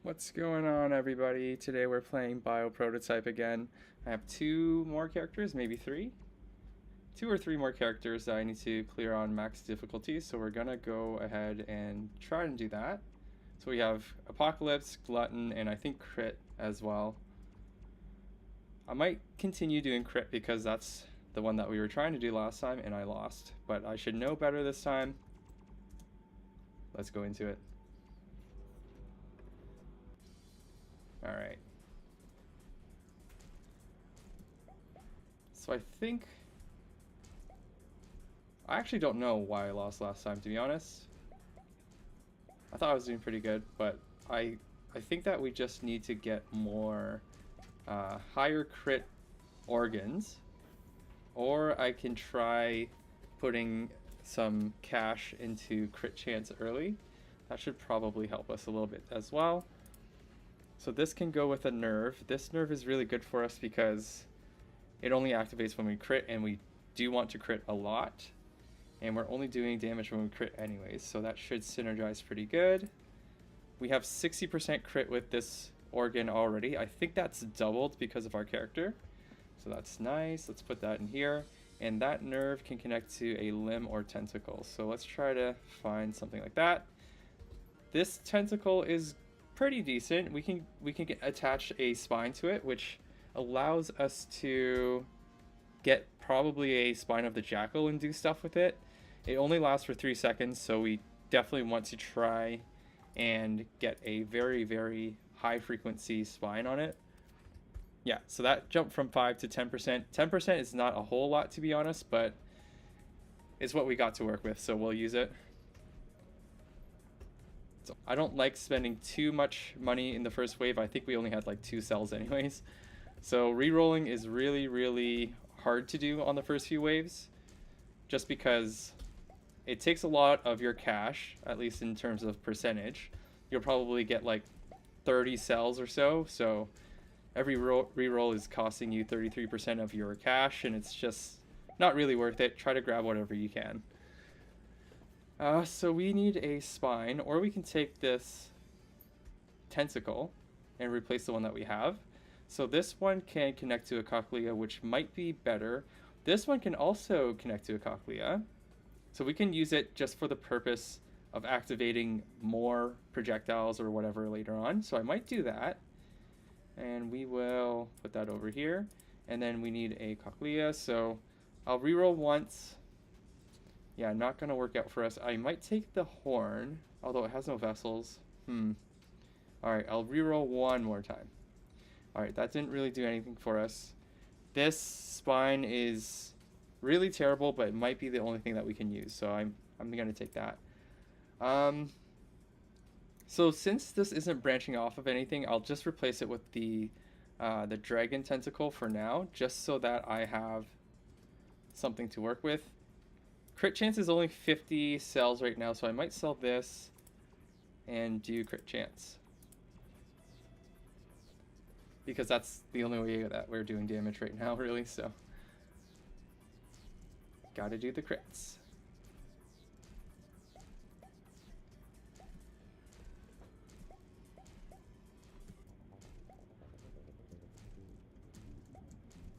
What's going on, everybody? Today we're playing Bioprototype again. I have two more characters, maybe three? Two or three more characters that I need to clear on max difficulty, so we're gonna go ahead and try and do that. So we have Apocalypse, Glutton, and I think Crit as well. I might continue doing Crit because that's the one that we were trying to do last time and I lost, but I should know better this time. Let's go into it. Alright. So I think I actually don't know why I lost last time, to be honest. I thought I was doing pretty good, but I think that we just need to get more higher crit organs, or I can try putting some cash into crit chance early. That should probably help us a little bit as well. So this can go with a nerve. This nerve is really good for us because it only activates when we crit, and we do want to crit a lot. And we're only doing damage when we crit anyways, so that should synergize pretty good. We have 60% crit with this organ already. I think that's doubled because of our character. So that's nice. Let's put that in here. And that nerve can connect to a limb or tentacle. So let's try to find something like that. This tentacle is pretty decent. We can attach a spine to it, which allows us to get probably a spine of the jackal and do stuff with it. It only lasts for 3 seconds, so we definitely want to try and get a very, very high frequency spine on it. Yeah, so that jumped from 5 to 10%. 10% is not a whole lot, to be honest, but it's what we got to work with, so we'll use it. So I don't like spending too much money in the first wave. I think we only had like 2 cells anyways. So re-rolling is really, really hard to do on the first few waves, just because it takes a lot of your cash, at least in terms of percentage. You'll probably get like 30 cells or so, so every re-roll is costing you 33% of your cash, and it's just not really worth it. Try to grab whatever you can. So we need a spine, or we can take this tentacle and replace the one that we have. So this one can connect to a cochlea, which might be better. This one can also connect to a cochlea. So we can use it just for the purpose of activating more projectiles or whatever later on. So I might do that. And we will put that over here. And then we need a cochlea. So I'll reroll once. Yeah, not going to work out for us. I might take the horn, although it has no vessels. Alright, I'll reroll one more time. Alright, that didn't really do anything for us. This spine is really terrible, but it might be the only thing that we can use, so I'm gonna take that. So since this isn't branching off of anything, I'll just replace it with the dragon tentacle for now, just so that I have something to work with. Crit chance is only 50 cells right now, so I might sell this and do crit chance, because that's the only way that we're doing damage right now, really, so gotta do the crits.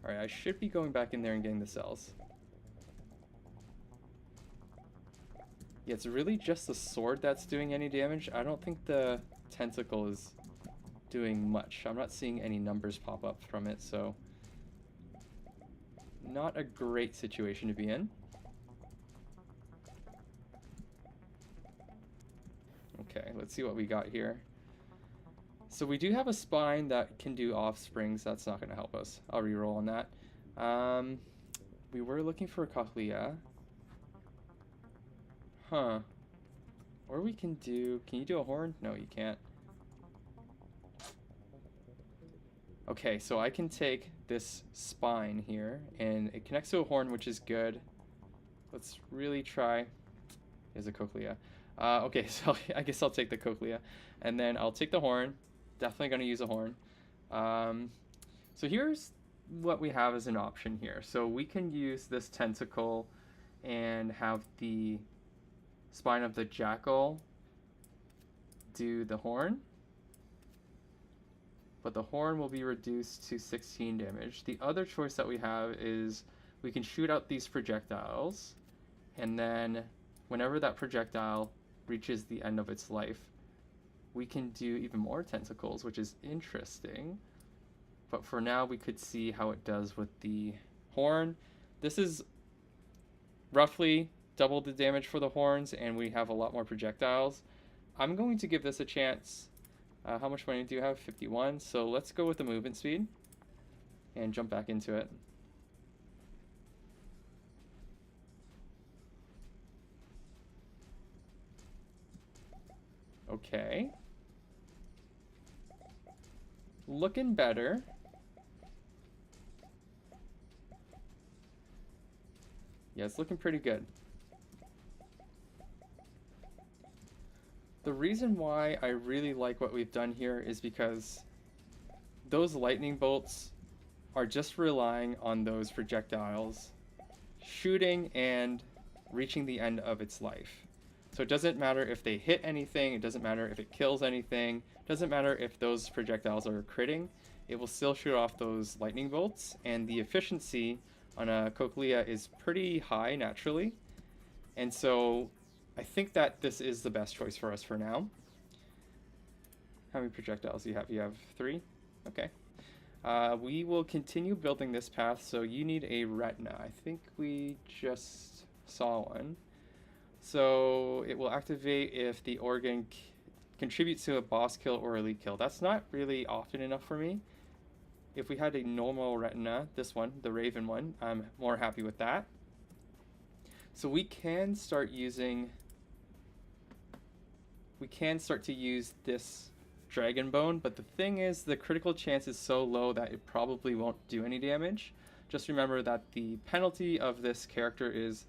Alright, I should be going back in there and getting the cells. Yeah, it's really just the sword that's doing any damage. I don't think the tentacle is doing much. I'm not seeing any numbers pop up from it, so not a great situation to be in. Okay, let's see what we got here. So we do have a spine that can do offsprings. That's not going to help us. I'll reroll on that. We were looking for a cochlea. Huh. Or we can do... Can you do a horn? No, you can't. Okay, so I can take this spine here, and it connects to a horn, which is good. Let's really try. There's a cochlea. Okay, so I guess I'll take the cochlea, and then I'll take the horn. Definitely going to use a horn. So here's what we have as an option here. So we can use this tentacle and have the spine of the jackal do the horn. but the horn will be reduced to 16 damage. The other choice that we have is we can shoot out these projectiles, and then whenever that projectile reaches the end of its life, we can do even more tentacles, which is interesting. But for now, we could see how it does with the horn. This is roughly double the damage for the horns, and we have a lot more projectiles. I'm going to give this a chance. How much money do you have? 51. So let's go with the movement speed and jump back into it. Okay. Looking better. Yeah, it's looking pretty good. The reason why I really like what we've done here is because those lightning bolts are just relying on those projectiles shooting and reaching the end of its life. So it doesn't matter if they hit anything, it doesn't matter if it kills anything, it doesn't matter if those projectiles are critting, it will still shoot off those lightning bolts, and the efficiency on a Cochlea is pretty high naturally. And so I think that this is the best choice for us for now. How many projectiles do you have? You have 3? Okay. We will continue building this path, so you need a retina. I think we just saw one. So it will activate if the organ contributes to a boss kill or elite kill. That's not really often enough for me. If we had a normal retina, this one, the Raven one, I'm more happy with that. So we can start to use this Dragon Bone, but the thing is the critical chance is so low that it probably won't do any damage. Just remember that the penalty of this character is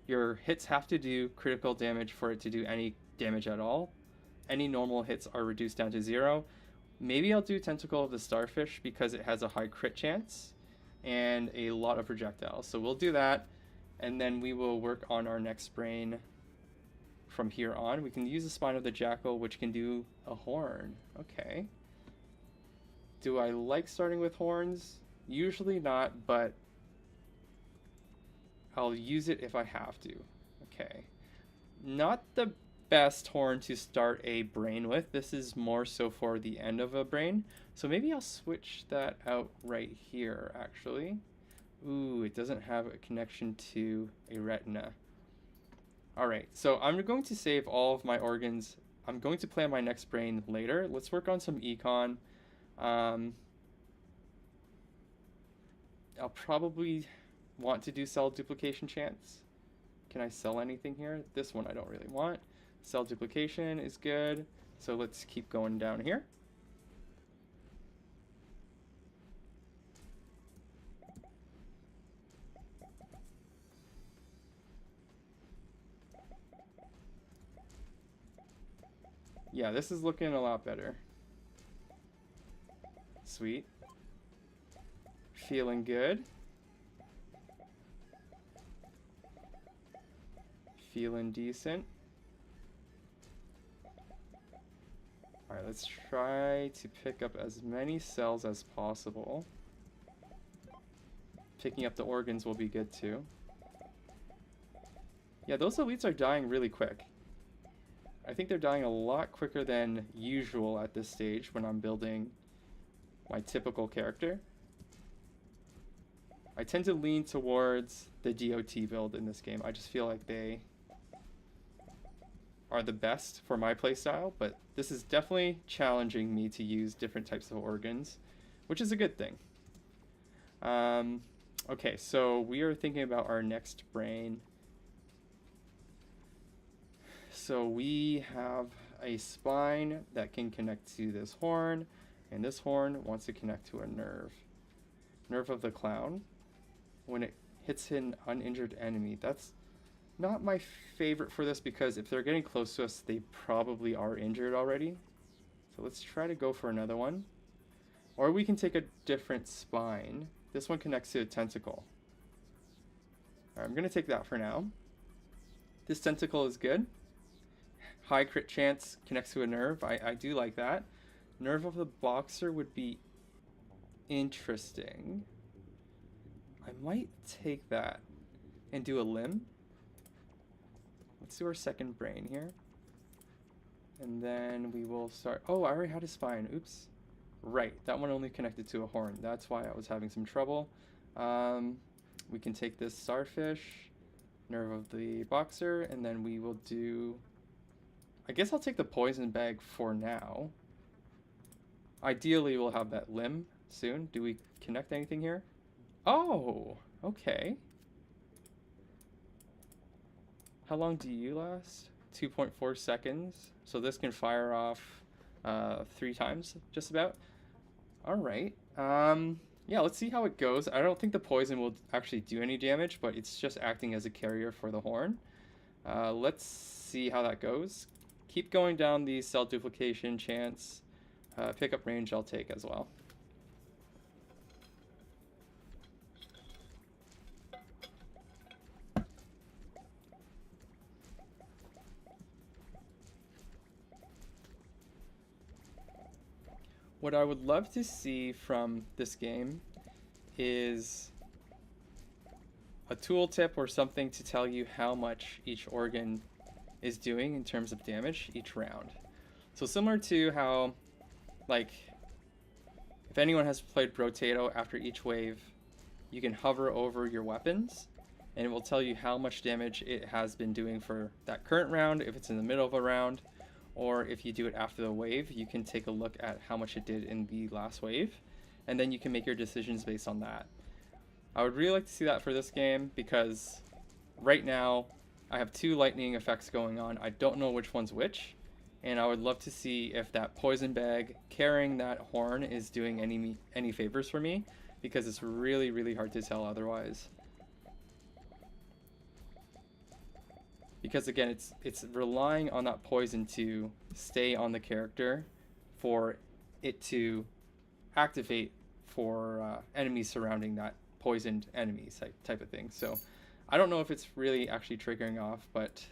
your hits have to do critical damage for it to do any damage at all. Any normal hits are reduced down to 0. Maybe I'll do Tentacle of the Starfish because it has a high crit chance and a lot of projectiles. So we'll do that, and then we will work on our next brain from here on. We can use the Spine of the Jackal, which can do a horn. Okay. Do I like starting with horns? Usually not, but I'll use it if I have to. Okay. Not the best horn to start a brain with. This is more so for the end of a brain. So maybe I'll switch that out right here, actually. Ooh, it doesn't have a connection to a retina. Alright, so I'm going to save all of my organs. I'm going to plan my next brain later. Let's work on some econ. I'll probably want to do cell duplication chance. Can I sell anything here? This one I don't really want. Cell duplication is good. So let's keep going down here. Yeah, this is looking a lot better. Sweet. Feeling good. Feeling decent. Alright, let's try to pick up as many cells as possible. Picking up the organs will be good too. Yeah, those elites are dying really quick. I think they're dying a lot quicker than usual at this stage when I'm building my typical character. I tend to lean towards the DOT build in this game. I just feel like they are the best for my playstyle, but this is definitely challenging me to use different types of organs, which is a good thing. Okay, so we are thinking about our next brain. So we have a spine that can connect to this horn, and this horn wants to connect to a nerve. Nerve of the Clown. When it hits an uninjured enemy, that's not my favorite for this because if they're getting close to us, they probably are injured already. So let's try to go for another one. Or we can take a different spine. This one connects to a tentacle. Alright, I'm going to take that for now. This tentacle is good. High crit chance, connects to a nerve. I do like that. Nerve of the Boxer would be interesting. I might take that and do a limb. Let's do our second brain here. And then we will start... Oh, I already had a spine. Oops. Right, that one only connected to a horn. That's why I was having some trouble. We can take this Starfish, Nerve of the Boxer, and then we will do... I guess I'll take the Poison Bag for now. Ideally, we'll have that limb soon. Do we connect anything here? Oh, okay. How long do you last? 2.4 seconds. So this can fire off 3 times, just about. All right. Yeah, let's see how it goes. I don't think the poison will actually do any damage, but it's just acting as a carrier for the horn. Let's see how that goes. Keep going down the cell duplication chance. Pickup range I'll take as well. What I would love to see from this game is a tooltip or something to tell you how much each organ is doing in terms of damage each round. So similar to how, like, if anyone has played Brotato, after each wave, you can hover over your weapons and it will tell you how much damage it has been doing for that current round, if it's in the middle of a round, or if you do it after the wave, you can take a look at how much it did in the last wave, and then you can make your decisions based on that. I would really like to see that for this game, because right now I have 2 lightning effects going on. I don't know which one's which, and I would love to see if that poison bag carrying that horn is doing any favors for me, because it's really, really hard to tell otherwise. Because again, it's relying on that poison to stay on the character for it to activate for enemies surrounding that poisoned enemies type of thing. So I don't know if it's really actually triggering off, but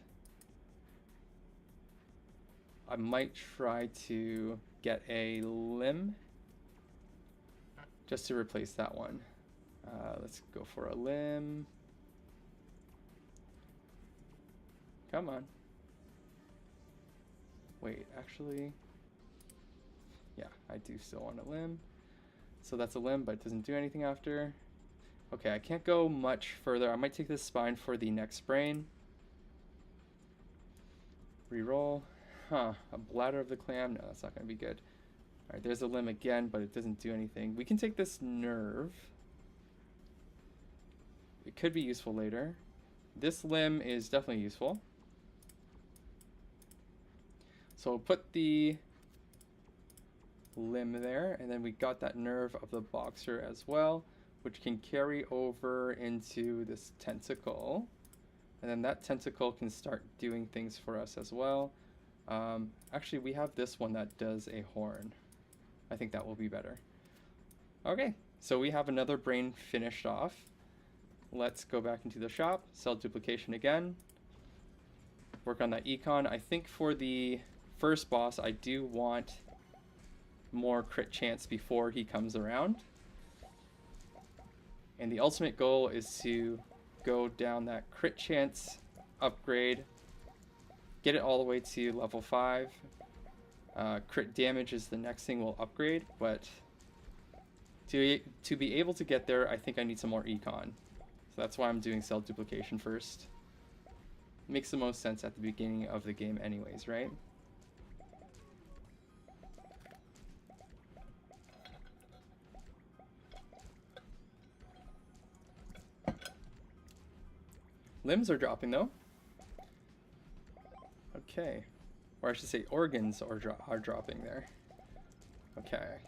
I might try to get a limb just to replace that one. Let's go for a limb. Come on. Wait, actually, yeah, I do still want a limb. So that's a limb, but it doesn't do anything after. Okay, I can't go much further. I might take this spine for the next brain. Reroll. Huh, a bladder of the clam. No, that's not going to be good. All right, there's a limb again, but it doesn't do anything. We can take this nerve. It could be useful later. This limb is definitely useful. So we'll put the limb there, and then we got that nerve of the boxer as well, which can carry over into this tentacle. And then that tentacle can start doing things for us as well. Actually, we have this one that does a horn. I think that will be better. Okay, so we have another brain finished off. Let's go back into the shop, cell duplication again. Work on that econ. I think for the first boss, I do want more crit chance before he comes around. And the ultimate goal is to go down that crit chance upgrade, get it all the way to level 5. Crit damage is the next thing we'll upgrade, but to be able to get there, I think I need some more econ. So that's why I'm doing cell duplication first. Makes the most sense at the beginning of the game anyways, right? Limbs are dropping though. Okay. Or I should say organs are dropping there. Okay.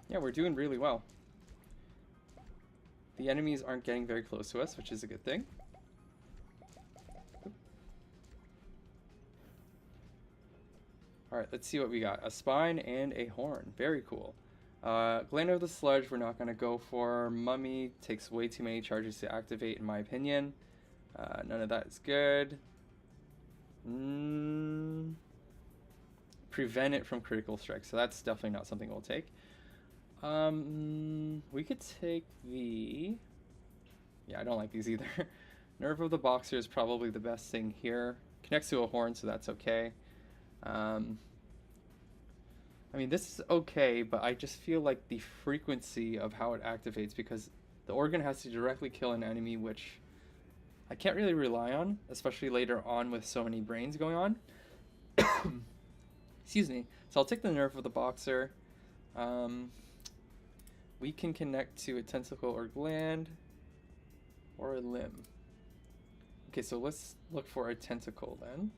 Yeah, we're doing really well. The enemies aren't getting very close to us, which is a good thing. Alright, let's see what we got. A spine and a horn. Very cool. Gland of the Sludge, we're not going to go for. Mummy takes way too many charges to activate, in my opinion. None of that is good. Prevent it from critical strike, so that's definitely not something we'll take. We could take the... Yeah, I don't like these either. Nerve of the Boxer is probably the best thing here. Connects to a horn, so that's okay. I mean, this is okay, but I just feel like the frequency of how it activates, because the organ has to directly kill an enemy, which I can't really rely on, especially later on with so many brains going on. Excuse me. So I'll take the Nerve of the Boxer. We can connect to a tentacle or gland or a limb. Okay, so let's look for a tentacle then.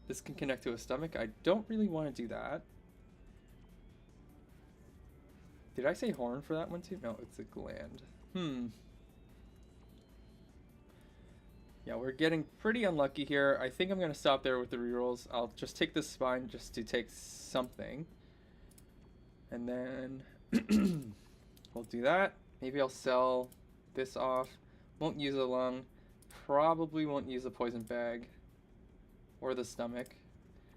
This can connect to a stomach. I don't really want to do that. Did I say horn for that one too? No, it's a gland. Yeah, we're getting pretty unlucky here. I think I'm going to stop there with the rerolls. I'll just take the spine just to take something. And then we'll do that. Maybe I'll sell this off. Won't use a lung. Probably won't use a poison bag. Or the stomach.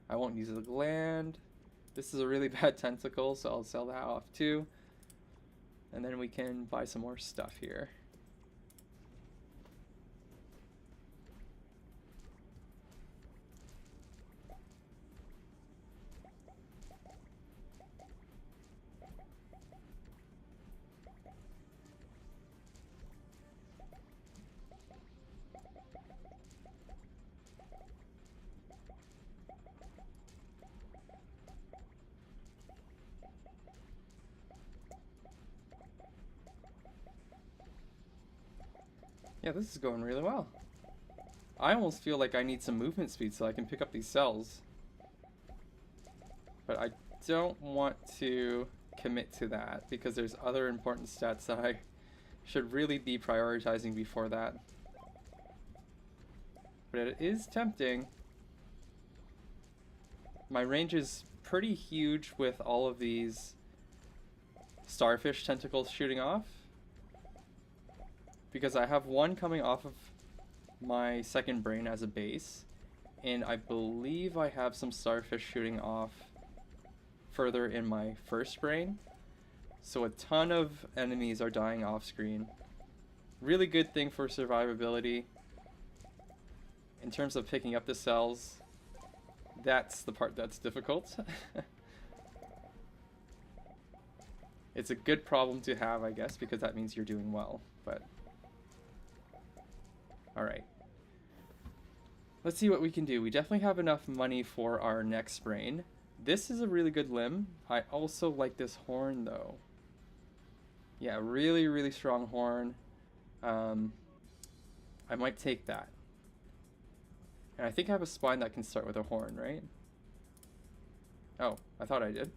I won't use the gland. This is a really bad tentacle, so I'll sell that off too. And then we can buy some more stuff here. Yeah, this is going really well. I almost feel like I need some movement speed so I can pick up these cells. But I don't want to commit to that because there's other important stats that I should really be prioritizing before that. But it is tempting. My range is pretty huge with all of these starfish tentacles shooting off. Because I have one coming off of my second brain as a base, and I believe I have some starfish shooting off further in my first brain. So a ton of enemies are dying off screen. Really good thing for survivability. In terms of picking up the cells, that's the part that's difficult. It's a good problem to have, I guess, because that means you're doing well, but... Alright. Let's see what we can do. We definitely have enough money for our next brain. This is a really good limb. I also like this horn, though. Yeah, really, really strong horn. I might take that. And I think I have a spine that can start with a horn, right? Oh, I thought I did.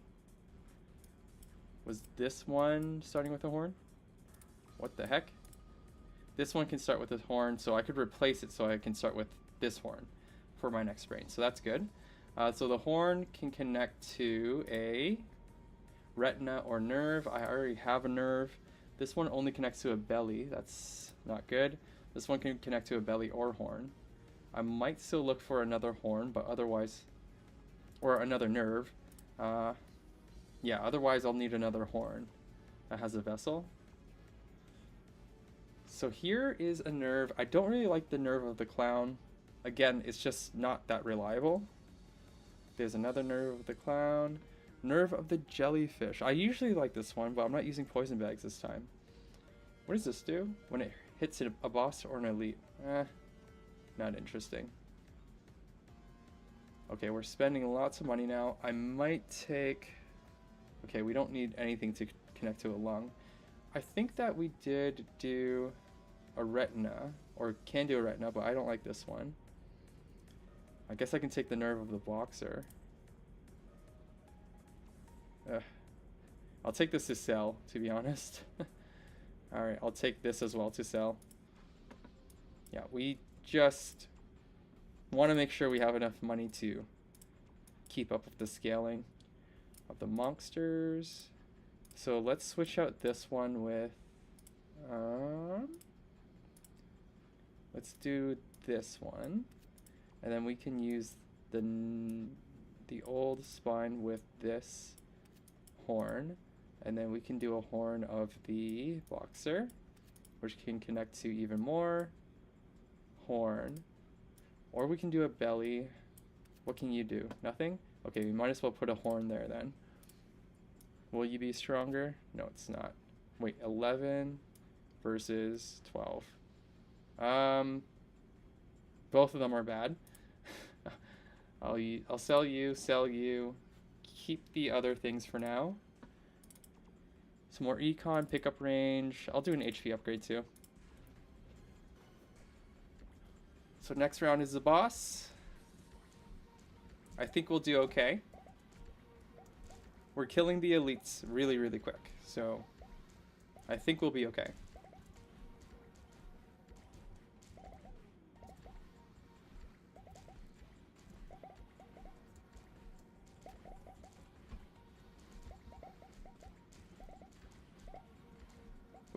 Was this one starting with a horn? What the heck? This one can start with a horn, so I could replace it so I can start with this horn for my next brain. So that's good. So the horn can connect to a retina or nerve. I already have a nerve. This one only connects to a belly. That's not good. This one can connect to a belly or horn. I might still look for another horn, but otherwise... Or another nerve. Yeah, otherwise I'll need another horn that has a vessel. So here is a nerve. I don't really like the nerve of the clown. Again, it's just not that reliable. There's another nerve of the clown. Nerve of the jellyfish. I usually like this one, but I'm not using poison bags this time. What does this do? When it hits a boss or an elite? Not interesting. Okay, we're spending lots of money now. I might take... Okay, we don't need anything to connect to a lung. I think that we did do a retina, or can do a retina, but I don't like this one. I guess I can take the nerve of the boxer. I'll take this to sell, to be honest. Alright, I'll take this as well to sell. Yeah, we just want to make sure we have enough money to keep up with the scaling of the monsters. So let's switch out this one with, let's do this one, and then we can use the old spine with this horn, and then we can do a horn of the boxer, which can connect to even more horn, or we can do a belly. What can you do? Nothing? Okay, we might as well put a horn there then. Will you be stronger? No, it's not. Wait, 11 versus 12. Both of them are bad. I'll sell you, keep the other things for now. Some more econ, pickup range. I'll do an HP upgrade too. So next round is the boss. I think we'll do okay. We're killing the elites really, really quick, so I think we'll be okay.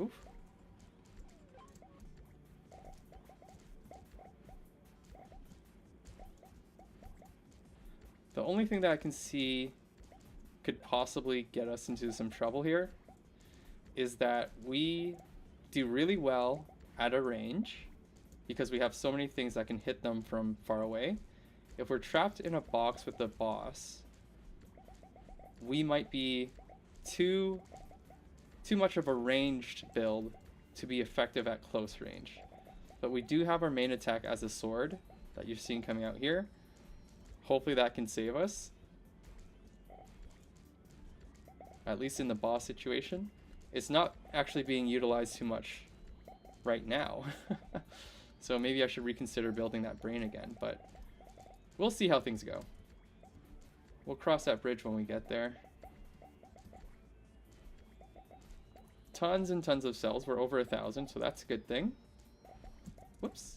Oof. The only thing that I can see could possibly get us into some trouble here is that we do really well at a range because we have so many things that can hit them from far away. If we're trapped in a box with the boss, we might be too much of a ranged build to be effective at close range. But we do have our main attack as a sword that you're seeing coming out here. Hopefully that can save us, at least in the boss situation. It's not actually being utilized too much right now. So maybe I should reconsider building that brain again, but we'll see how things go. We'll cross that bridge when we get there. Tons and tons of cells. We're over 1,000, so that's a good thing. Whoops.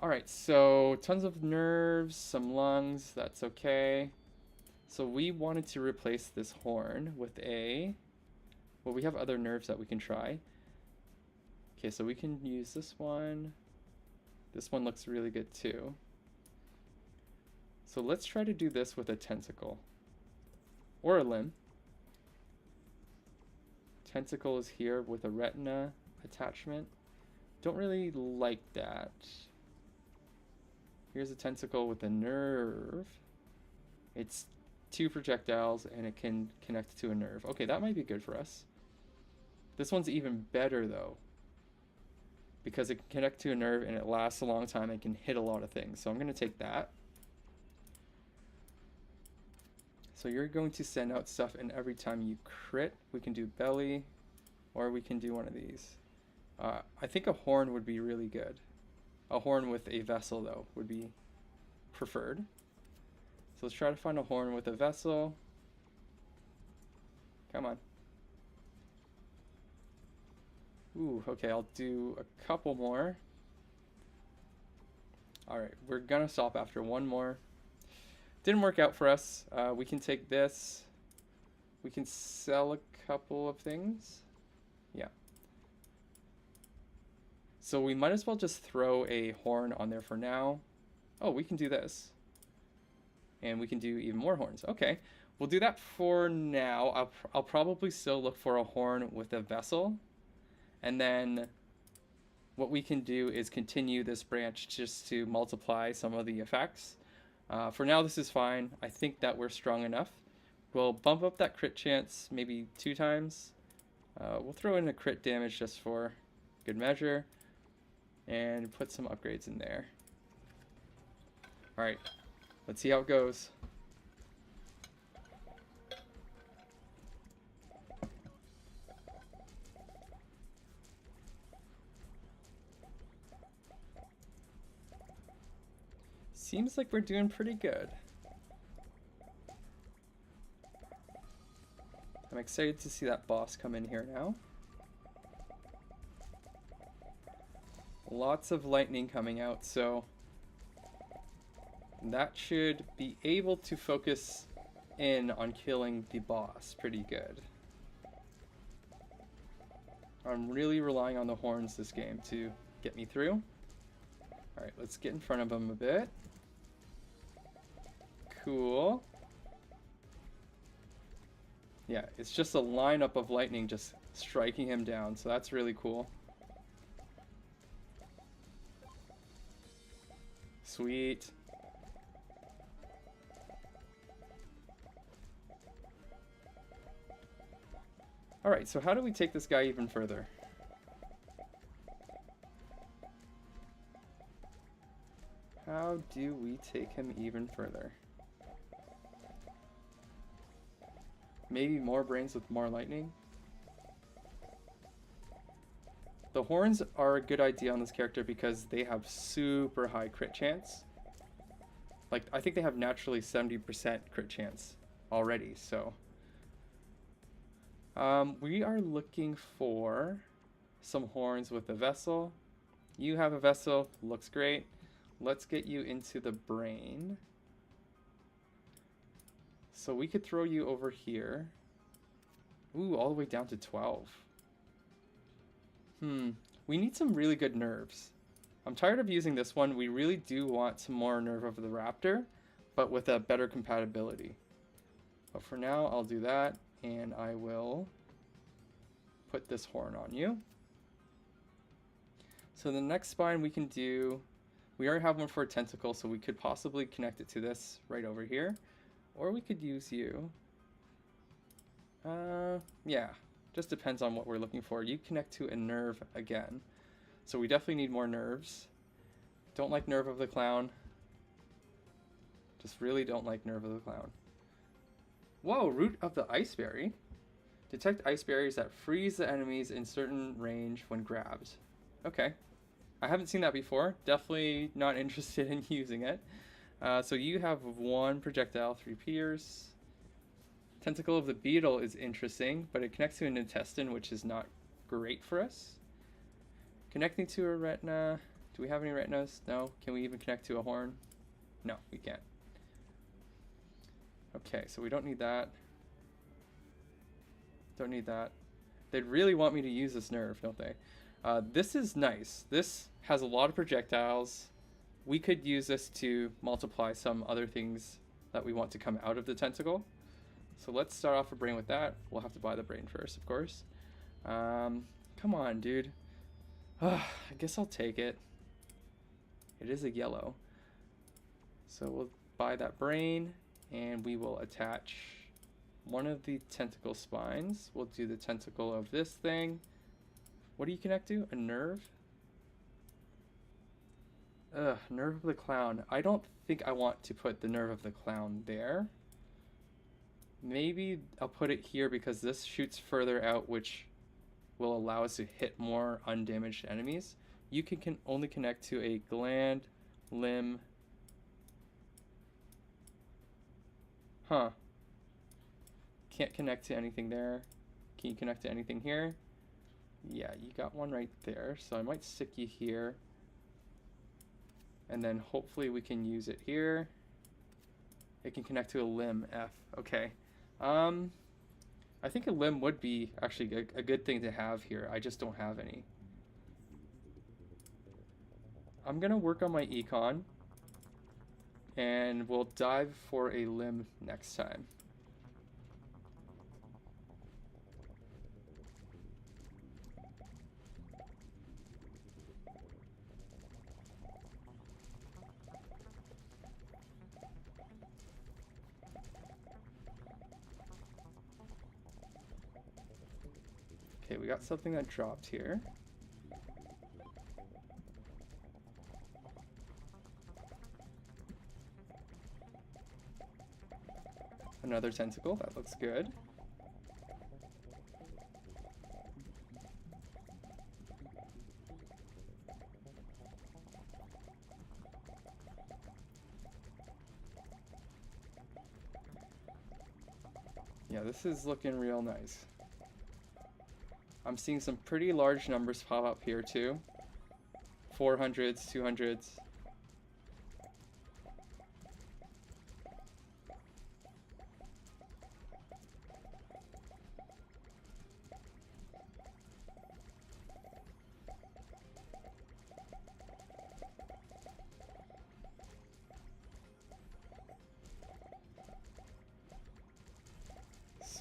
Alright, so tons of nerves, some lungs, that's okay. So we wanted to replace this horn with a... Well, we have other nerves that we can try. Okay, so we can use this one. This one looks really good too. So let's try to do this with a tentacle. Or a limb. Tentacle is here with a retina attachment. Don't really like that. Here's a tentacle with a nerve. It's 2 projectiles and it can connect to a nerve. Okay, that might be good for us. This one's even better though, because it can connect to a nerve and it lasts a long time and can hit a lot of things. So I'm going to take that. So you're going to send out stuff, and every time you crit, we can do belly, or we can do one of these. I think a horn would be really good. A horn with a vessel, though, would be preferred. So let's try to find a horn with a vessel. Come on. Ooh, okay, I'll do a couple more. Alright, we're gonna stop after one more. Didn't work out for us. We can take this. We can sell a couple of things. Yeah. So we might as well just throw a horn on there for now. Oh, we can do this. And we can do even more horns. Okay, we'll do that for now. I'll probably still look for a horn with a vessel. And then what we can do is continue this branch just to multiply some of the effects. For now, this is fine. I think that we're strong enough. We'll bump up that crit chance maybe 2 times. We'll throw in a crit damage just for good measure. And put some upgrades in there. Alright, let's see how it goes. Seems like we're doing pretty good. I'm excited to see that boss come in here now. Lots of lightning coming out, so That should be able to focus in on killing the boss pretty good. I'm really relying on the horns this game to get me through. Alright, let's get in front of him a bit. Cool. Yeah, it's just a lineup of lightning just striking him down, so that's really cool. Sweet. Alright, so how do we take this guy even further? How do we take him even further? Maybe more brains with more lightning? The horns are a good idea on this character because they have super high crit chance. Like, I think they have naturally 70% crit chance already, so... we are looking for some horns with a vessel. You have a vessel, looks great. Let's get you into the brain. So we could throw you over here. Ooh, all the way down to 12. We need some really good nerves. I'm tired of using this one. We really do want some more Nerve of the Raptor, but with a better compatibility. But for now, I'll do that, and I will put this horn on you. So the next spine we can do, we already have one for a tentacle, so we could possibly connect it to this right over here. Or we could use you. Yeah, just depends on what we're looking for. You connect to a nerve again. So we definitely need more nerves. Don't like Nerve of the Clown. Just really don't like Nerve of the Clown. Whoa, Root of the Iceberry. Detect ice barriers that freeze the enemies in certain range when grabbed. Okay. I haven't seen that before. Definitely not interested in using it. So you have one projectile, 3 pierce. Tentacle of the Beetle is interesting, but it connects to an intestine, which is not great for us. Connecting to a retina. Do we have any retinas? No. Can we even connect to a horn? No, we can't. Okay, so we don't need that. Don't need that. They'd really want me to use this nerve, don't they? This is nice. This has a lot of projectiles. We could use this to multiply some other things that we want to come out of the tentacle. So let's start off a brain with that. We'll have to buy the brain first, of course. Come on, dude. I guess I'll take it. It is a yellow. So we'll buy that brain, and we will attach one of the tentacle spines. We'll do the tentacle of this thing. What do you connect to? A nerve? Nerve of the Clown. I don't think I want to put the Nerve of the Clown there. Maybe I'll put it here because this shoots further out, which will allow us to hit more undamaged enemies. You can only connect to a gland, limb. Huh. Can't connect to anything there. Can you connect to anything here? Yeah, you got one right there. So I might stick you here. And then hopefully we can use it here. It can connect to a limb, F. Okay. I think a limb would be actually a good thing to have here. I just don't have any. I'm gonna work on my econ, and we'll dive for a limb next time. Okay, we got something that dropped here. Another tentacle, that looks good. Yeah, this is looking real nice. I'm seeing some pretty large numbers pop up here too. 400s, 200s.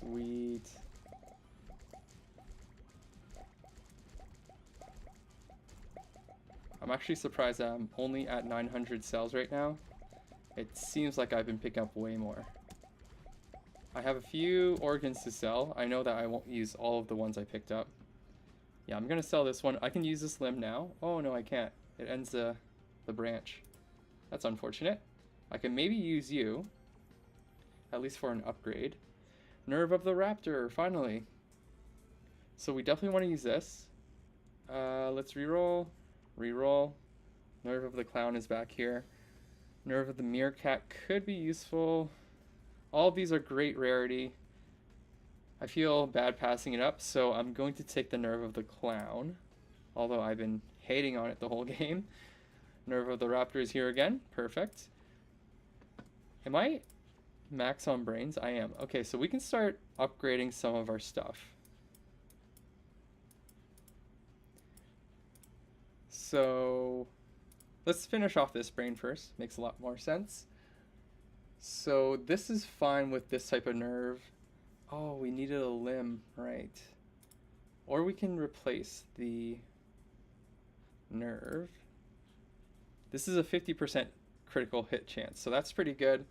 Sweet. I'm actually surprised that I'm only at 900 cells right now. It seems like I've been picking up way more. I have a few organs to sell. I know that I won't use all of the ones I picked up. Yeah, I'm gonna sell this one. I can use this limb now. Oh no, I can't. It ends the branch. That's unfortunate. I can maybe use you, at least for an upgrade. Nerve of the Raptor, finally. So we definitely want to use this. Let's reroll. Reroll. Nerve of the Clown is back here. Nerve of the Meerkat could be useful. All of these are great rarity. I feel bad passing it up, so I'm going to take the Nerve of the Clown. Although I've been hating on it the whole game. Nerve of the Raptor is here again. Perfect. Am I max on brains? I am. Okay, so we can start upgrading some of our stuff. So let's finish off this brain first. Makes a lot more sense. So this is fine with this type of nerve. Oh, we needed a limb, right. Or we can replace the nerve. This is a 50% critical hit chance, so that's pretty good.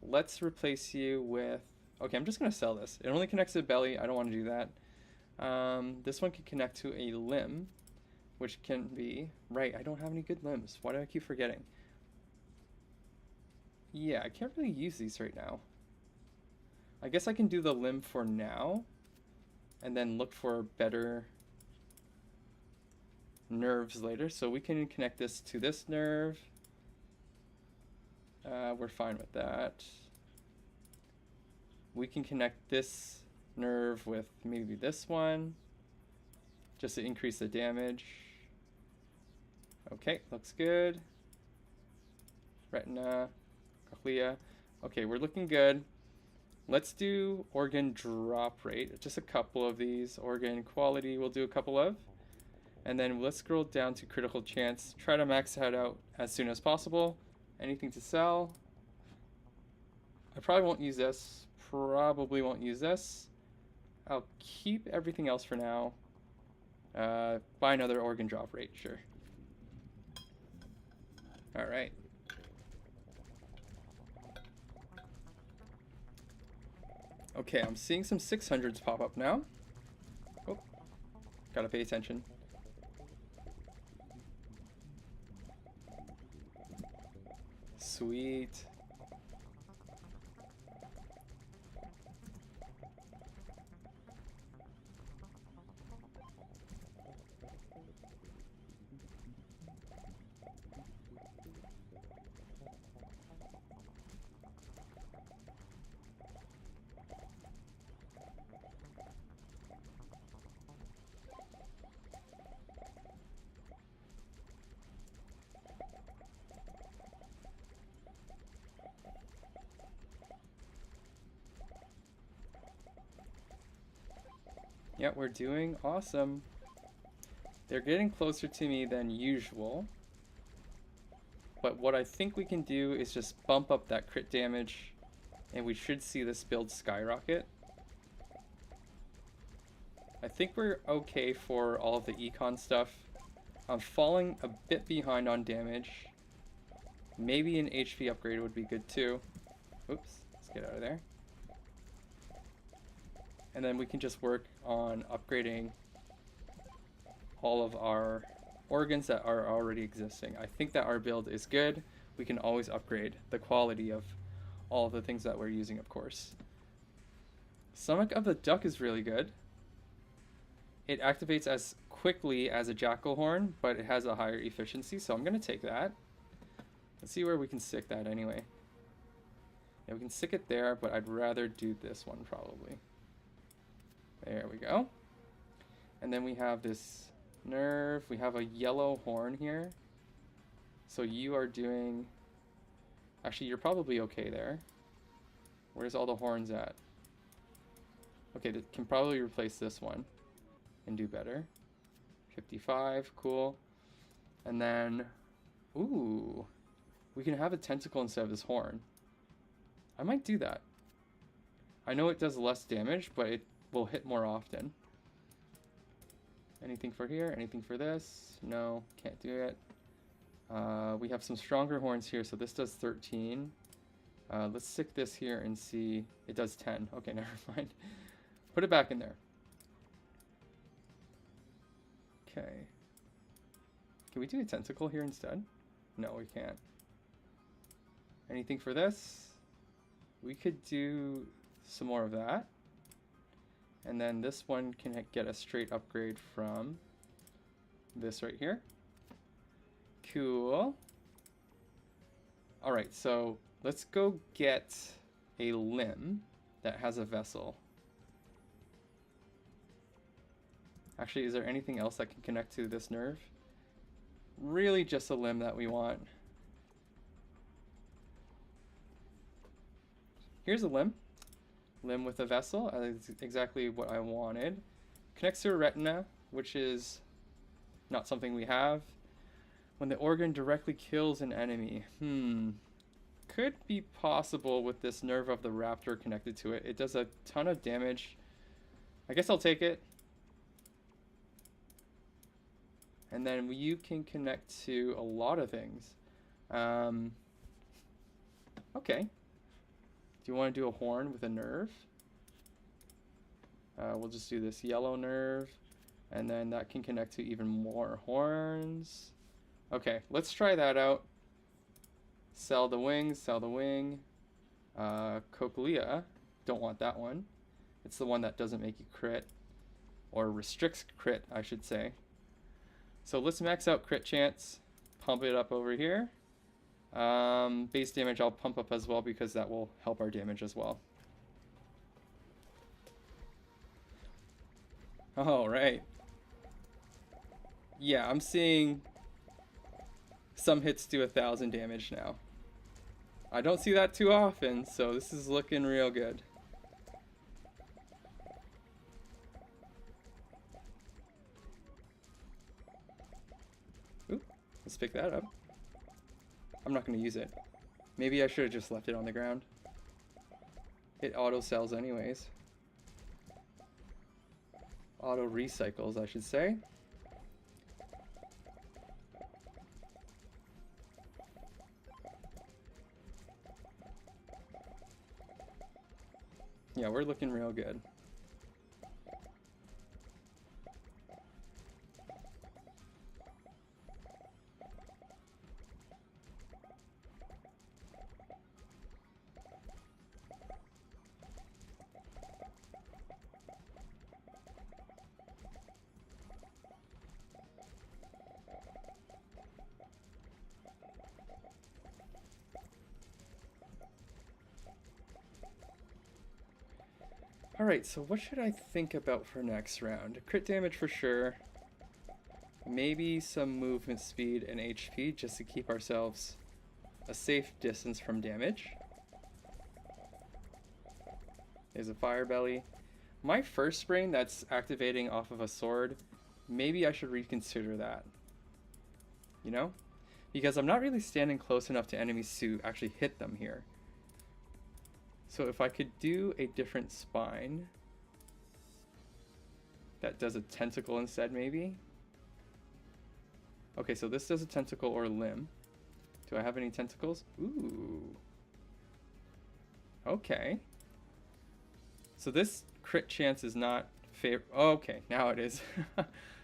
Let's replace you with... Okay, I'm just going to sell this. It only connects to the belly. I don't want to do that. This one can connect to a limb, which can be... Right, I don't have any good limbs. Why do I keep forgetting? Yeah, I can't really use these right now. I guess I can do the limb for now, and then look for better nerves later. So we can connect this to this nerve. We're fine with that. We can connect this nerve with maybe this one, just to increase the damage. Okay, looks good. Retina, cochlea. Okay, we're looking good. Let's do organ drop rate. Just a couple of these. Organ quality we'll do a couple of. And then let's scroll down to critical chance. Try to max that out as soon as possible. Anything to sell? I probably won't use this. Probably won't use this. I'll keep everything else for now. Buy another organ drop rate, sure. Alright. Okay, I'm seeing some 600s pop up now. Oh, gotta pay attention. Sweet. Yeah, we're doing awesome. They're getting closer to me than usual. But what I think we can do is just bump up that crit damage, and we should see this build skyrocket. I think we're okay for all of the econ stuff. I'm falling a bit behind on damage. Maybe an HP upgrade would be good too. Oops, let's get out of there. And then we can just work on upgrading all of our organs that are already existing. I think that our build is good. We can always upgrade the quality of all of the things that we're using, of course. Stomach of the Duck is really good. It activates as quickly as a Jackal Horn, but it has a higher efficiency, so I'm going to take that. Let's see where we can stick that anyway. Yeah, we can stick it there, but I'd rather do this one probably. There we go. And then we have this nerve. We have a yellow horn here. So you are doing... Actually, you're probably okay there. Where's all the horns at? Okay, that can probably replace this one and do better. 55, cool. And then... Ooh. We can have a tentacle instead of this horn. I might do that. I know it does less damage, but it will hit more often. Anything for here? Anything for this? No, can't do it. We have some stronger horns here, so this does 13. Let's stick this here and see. It does 10. Okay, never mind. Put it back in there. Okay. Can we do a tentacle here instead? No, we can't. Anything for this? We could do some more of that. And then this one can get a straight upgrade from this right here. Cool. Alright, so let's go get a limb that has a vessel. Actually, is there anything else that can connect to this nerve? Really just a limb that we want. Here's a limb. Limb with a vessel. That's exactly what I wanted. Connects to a retina, which is not something we have. When the organ directly kills an enemy. Could be possible with this nerve of the raptor connected to it. It does a ton of damage. I guess I'll take it. And then you can connect to a lot of things. Okay. Do you want to do a horn with a nerve? We'll just do this yellow nerve. And then that can connect to even more horns. Okay, let's try that out. Sell the wings, sell the wing. Cochlea, don't want that one. It's the one that doesn't make you crit. Or restricts crit, I should say. So let's max out crit chance. Pump it up over here. Base damage I'll pump up as well because that will help our damage as well. Oh, right. Yeah, I'm seeing some hits do 1,000 damage now. I don't see that too often, so this is looking real good. Ooh, let's pick that up. I'm not going to use it. Maybe I should have just left it on the ground. It auto sells anyways. Auto recycles, I should say. Yeah, we're looking real good. Alright, so what should I think about for next round? Crit damage for sure. Maybe some movement speed and HP just to keep ourselves a safe distance from damage. There's a fire belly. My first sprain that's activating off of a sword, maybe I should reconsider that. You know? Because I'm not really standing close enough to enemies to actually hit them here. So if I could do a different spine that does a tentacle instead, maybe? Okay, so this does a tentacle or a limb. Do I have any tentacles? Ooh. Okay. So this crit chance is not favor. Oh, okay, now it is.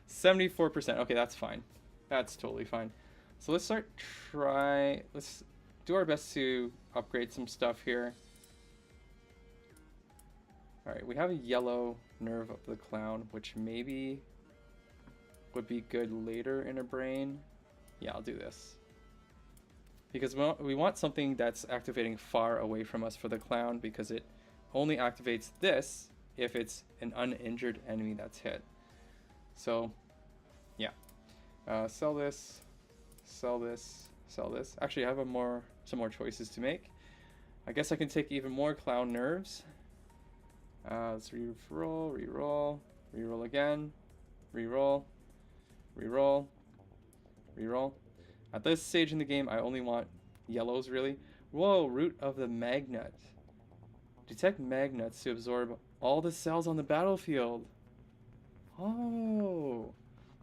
74%. Okay, that's fine. That's totally fine. So let's let's do our best to upgrade some stuff here. Alright, we have a yellow nerve of the clown, which maybe would be good later in a brain. Yeah, I'll do this. Because we want something that's activating far away from us for the clown, because it only activates this if it's an uninjured enemy that's hit. So, yeah. Sell this, sell this, sell this. Actually, I have some more choices to make. I guess I can take even more clown nerves. Let's re-roll, re-roll, re-roll again, re-roll, re-roll, re-roll. At this stage in the game, I only want yellows, really. Whoa, Root of the Magnet. Detect magnets to absorb all the cells on the battlefield. Oh,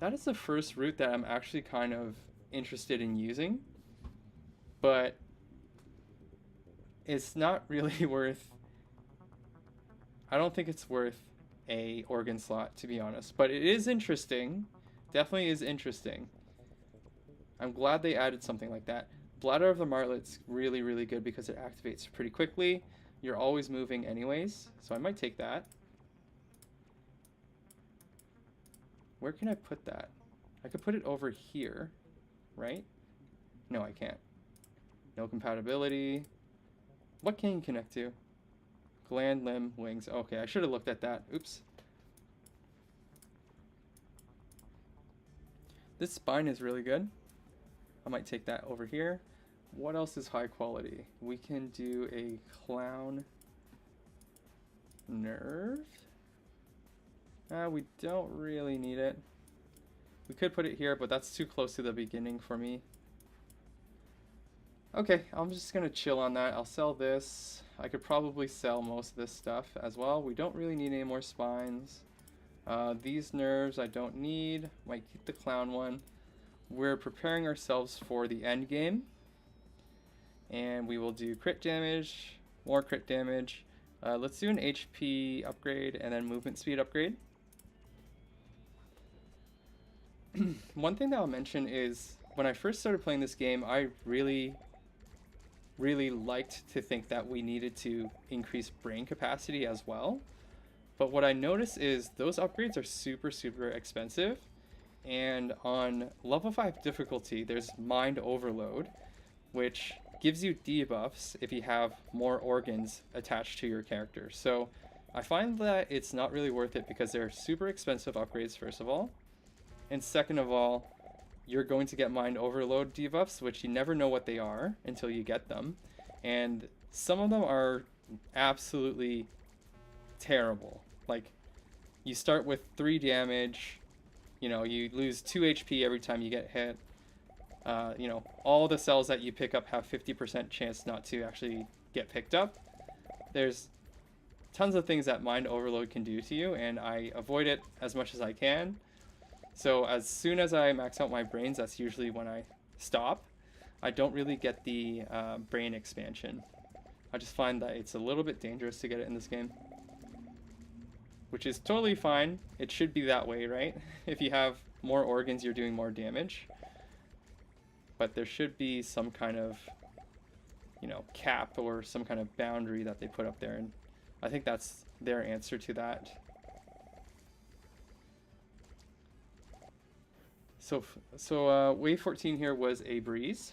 that is the first route that I'm actually kind of interested in using, but it's not really worth. I don't think it's worth a organ slot, to be honest, but it is interesting. Definitely is interesting. I'm glad they added something like that. Bladder of the Martlet's really, really good because it activates pretty quickly. You're always moving anyways, so I might take that. Where can I put that? I could put it over here, right? No, I can't. No compatibility. What can you connect to? Gland, limb, wings. Okay, I should have looked at that. Oops. This spine is really good. I might take that over here. What else is high quality? We can do a clown nerve. We don't really need it. We could put it here, but that's too close to the beginning for me. Okay, I'm just gonna chill on that. I'll sell this. I could probably sell most of this stuff as well. We don't really need any more spines. These nerves I don't need. Might keep the clown one. We're preparing ourselves for the end game. And we will do crit damage, more crit damage. Let's do an HP upgrade and then movement speed upgrade. One thing that I'll mention is when I first started playing this game, I really liked to think that we needed to increase brain capacity as well. But what I noticed is those upgrades are super expensive. And on level 5 difficulty, there's Mind Overload, which gives you debuffs if you have more organs attached to your character. So I find that it's not really worth it because they're super expensive upgrades, first of all. And second of all, you're going to get Mind Overload debuffs, which you never know what they are until you get them. And some of them are absolutely terrible. Like, you start with 3 damage, you know, you lose 2 HP every time you get hit. You know, all the cells that you pick up have 50% chance not to actually get picked up. There's tons of things that Mind Overload can do to you, and I avoid it as much as I can. So as soon as I max out my brains, that's usually when I stop. I don't really get the brain expansion. I just find that it's a little bit dangerous to get it in this game. Which is totally fine. It should be that way, right? If you have more organs, you're doing more damage. But there should be some kind of, you know, cap or some kind of boundary that they put up there. And I think that's their answer to that. So wave 14 here was a breeze.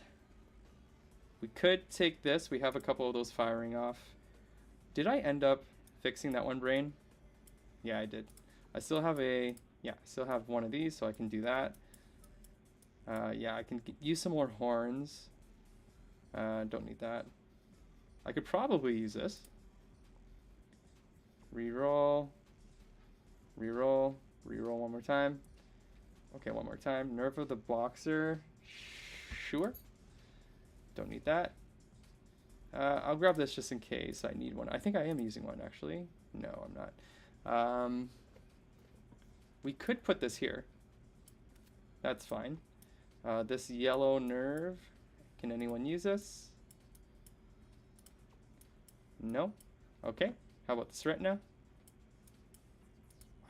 We could take this. We have a couple of those firing off. Did I end up fixing that one brain? Yeah, I did. I still have I still have one of these, so I can do that. Yeah, I can use some more horns. Don't need that. I could probably use this. Reroll. Reroll. Reroll one more time. Okay, one more time. Nerve of the Boxer. Sure. Don't need that. I'll grab this just in case I need one. I think I am using one, actually. No, I'm not. We could put this here. That's fine. This yellow nerve. Can anyone use this? No? Okay. How about this retina?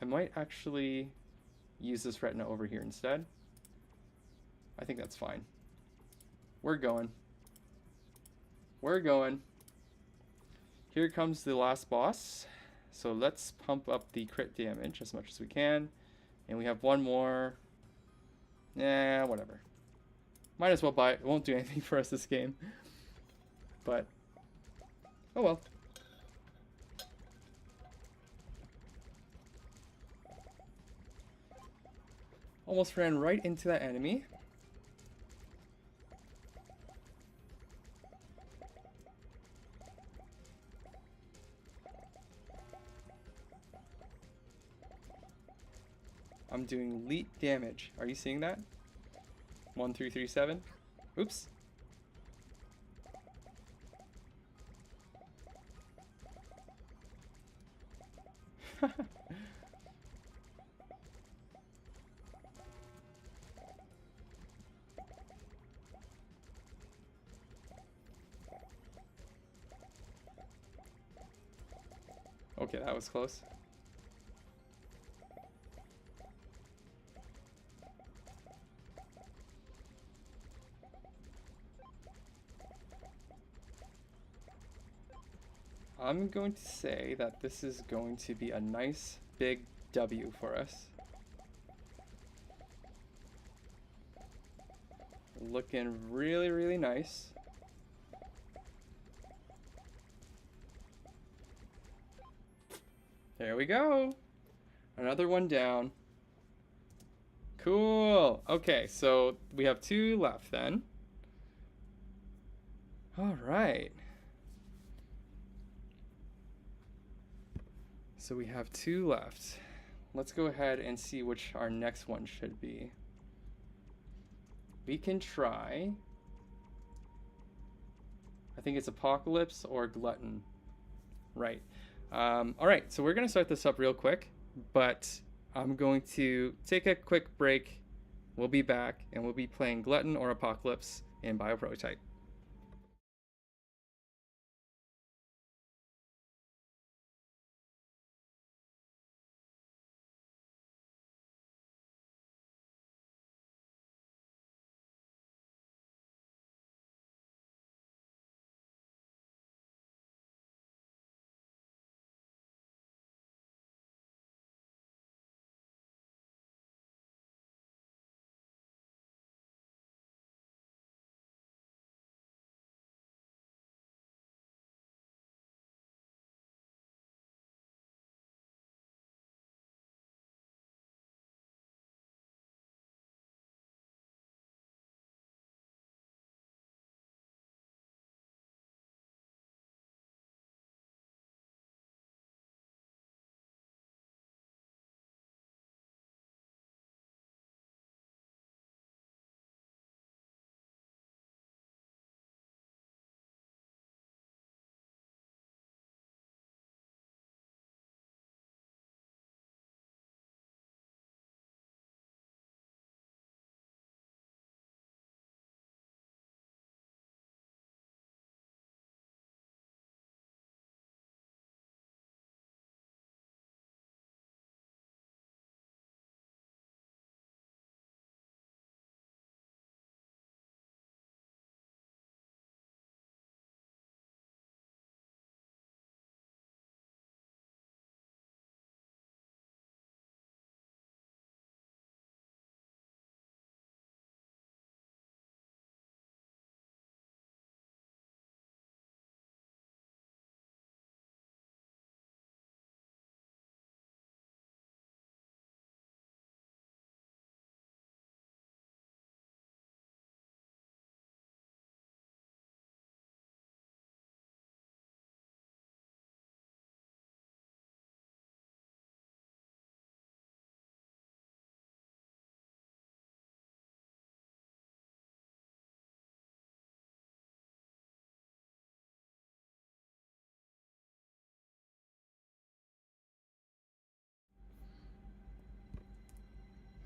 I might actually use this retina over here instead. I think that's fine. We're going. We're going. Here comes the last boss. So let's pump up the crit damage as much as we can. And we have one more. Yeah, whatever. Might as well buy it. It won't do anything for us this game. But, oh well. Almost ran right into that enemy. I'm doing elite damage. Are you seeing that? 1337. Oops. Okay, that was close. I'm going to say that this is going to be a nice big W for us. Looking really, really nice. There we go. Another one down. Cool. Okay, so we have 2 left then. All right. So we have 2 left. Let's go ahead and see which our next one should be. We can try, I think it's Apocalypse or Glutton. Right. All right, so we're going to start this up real quick, but I'm going to take a quick break. We'll be back, and we'll be playing Glutton or Apocalypse in Bioprototype.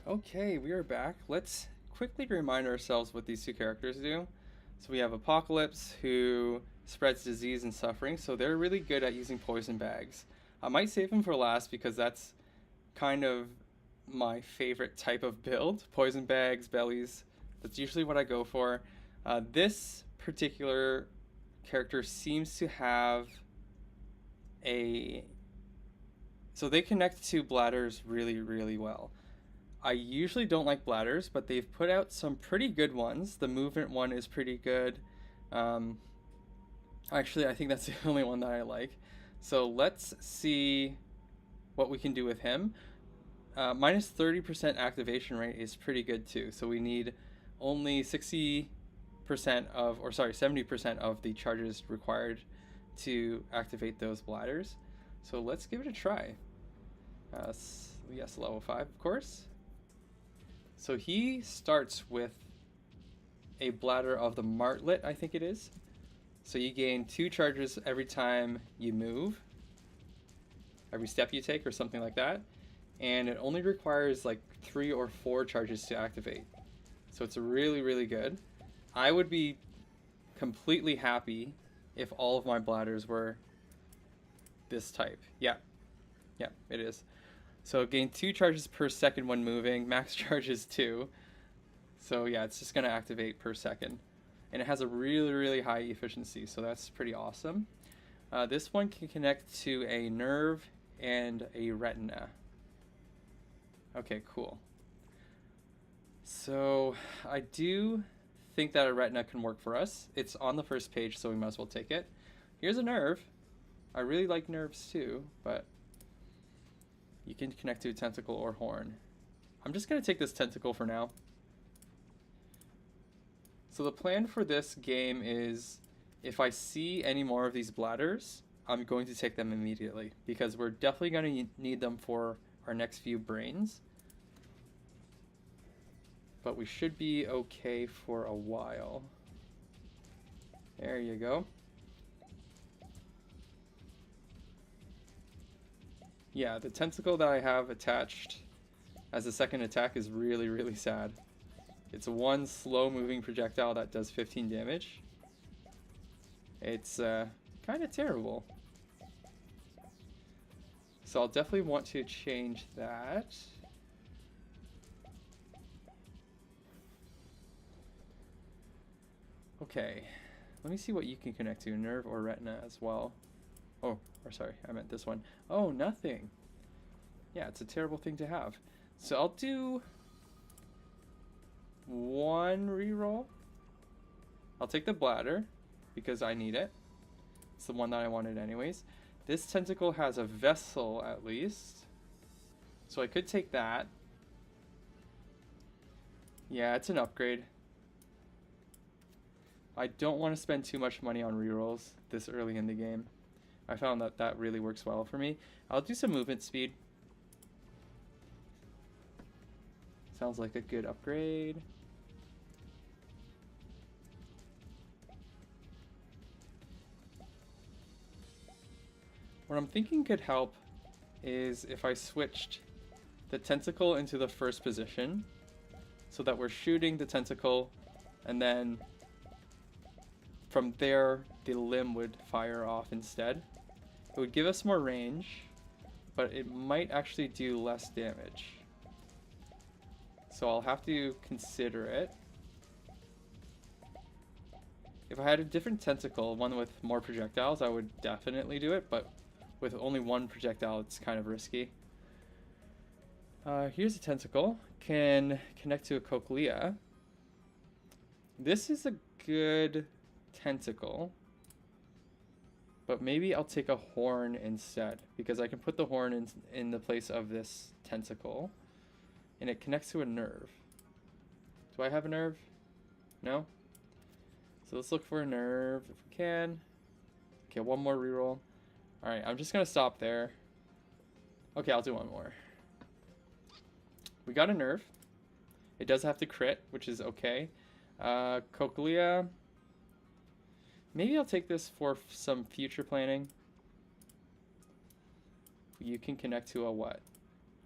Okay, we are back. Let's quickly remind ourselves what these 2 characters do. So we have Apocalypse, who spreads disease and suffering, so they're really good at using poison bags. I might save them for last because that's kind of my favorite type of build. Poison bags, bellies, that's usually what I go for. This particular character seems to have a... So they connect to bladders really, really well. I usually don't like bladders, but they've put out some pretty good ones. The movement one is pretty good. Um, Actually, I think that's the only one that I like. So let's see what we can do with him. Minus 30% activation rate is pretty good too. So we need only 60% of, or sorry, 70% of the charges required to activate those bladders. So let's give it a try. Yes, level 5, of course. So he starts with a bladder of the Martlet, I think it is. So you gain 2 charges every time you move. every step you take or something like that. And it only requires like 3 or 4 charges to activate. So it's really, really good. I would be completely happy if all of my bladders were this type. Yeah, it is. So gain 2 charges per second when moving, max charge is 2. So yeah, it's just gonna activate per second. And it has a really, really high efficiency, so that's pretty awesome. This one can connect to a nerve and a retina. Okay, cool. So I do think that a retina can work for us. It's on the first page, so we might as well take it. Here's a nerve. I really like nerves too, but you can connect to a tentacle or horn. I'm just gonna take this tentacle for now. So the plan for this game is if I see any more of these bladders, I'm going to take them immediately because we're definitely going to need them for our next few brains. But we should be okay for a while. There you go. Yeah, the tentacle that I have attached as a second attack is really, really sad. It's one slow-moving projectile that does 15 damage. It's kind of terrible. So I'll definitely want to change that. Okay, let me see what you can connect to, nerve or retina as well. Oh, or sorry, I meant this one. Oh, nothing. Yeah, it's a terrible thing to have. So I'll do 1 reroll. I'll take the bladder because I need it. It's the one that I wanted anyways. This tentacle has a vessel at least, so I could take that. Yeah, it's an upgrade. I don't want to spend too much money on rerolls this early in the game. I found that that really works well for me. I'll do some movement speed. Sounds like a good upgrade. What I'm thinking could help is if I switched the tentacle into the first position so that we're shooting the tentacle and then from there the limb would fire off instead. It would give us more range, but it might actually do less damage. So I'll have to consider it. If I had a different tentacle, one with more projectiles, I would definitely do it, but with only one projectile, it's kind of risky. Here's a tentacle. Can connect to a cochlea. This is a good tentacle, but maybe I'll take a horn instead because I can put the horn in the place of this tentacle, and it connects to a nerve. Do I have a nerve? No? So let's look for a nerve if we can. Okay, one more reroll. Alright, I'm just gonna stop there. Okay, I'll do one more. We got a nerve. It does have to crit, which is okay. Cochlea. Maybe I'll take this for some future planning. You can connect to a what?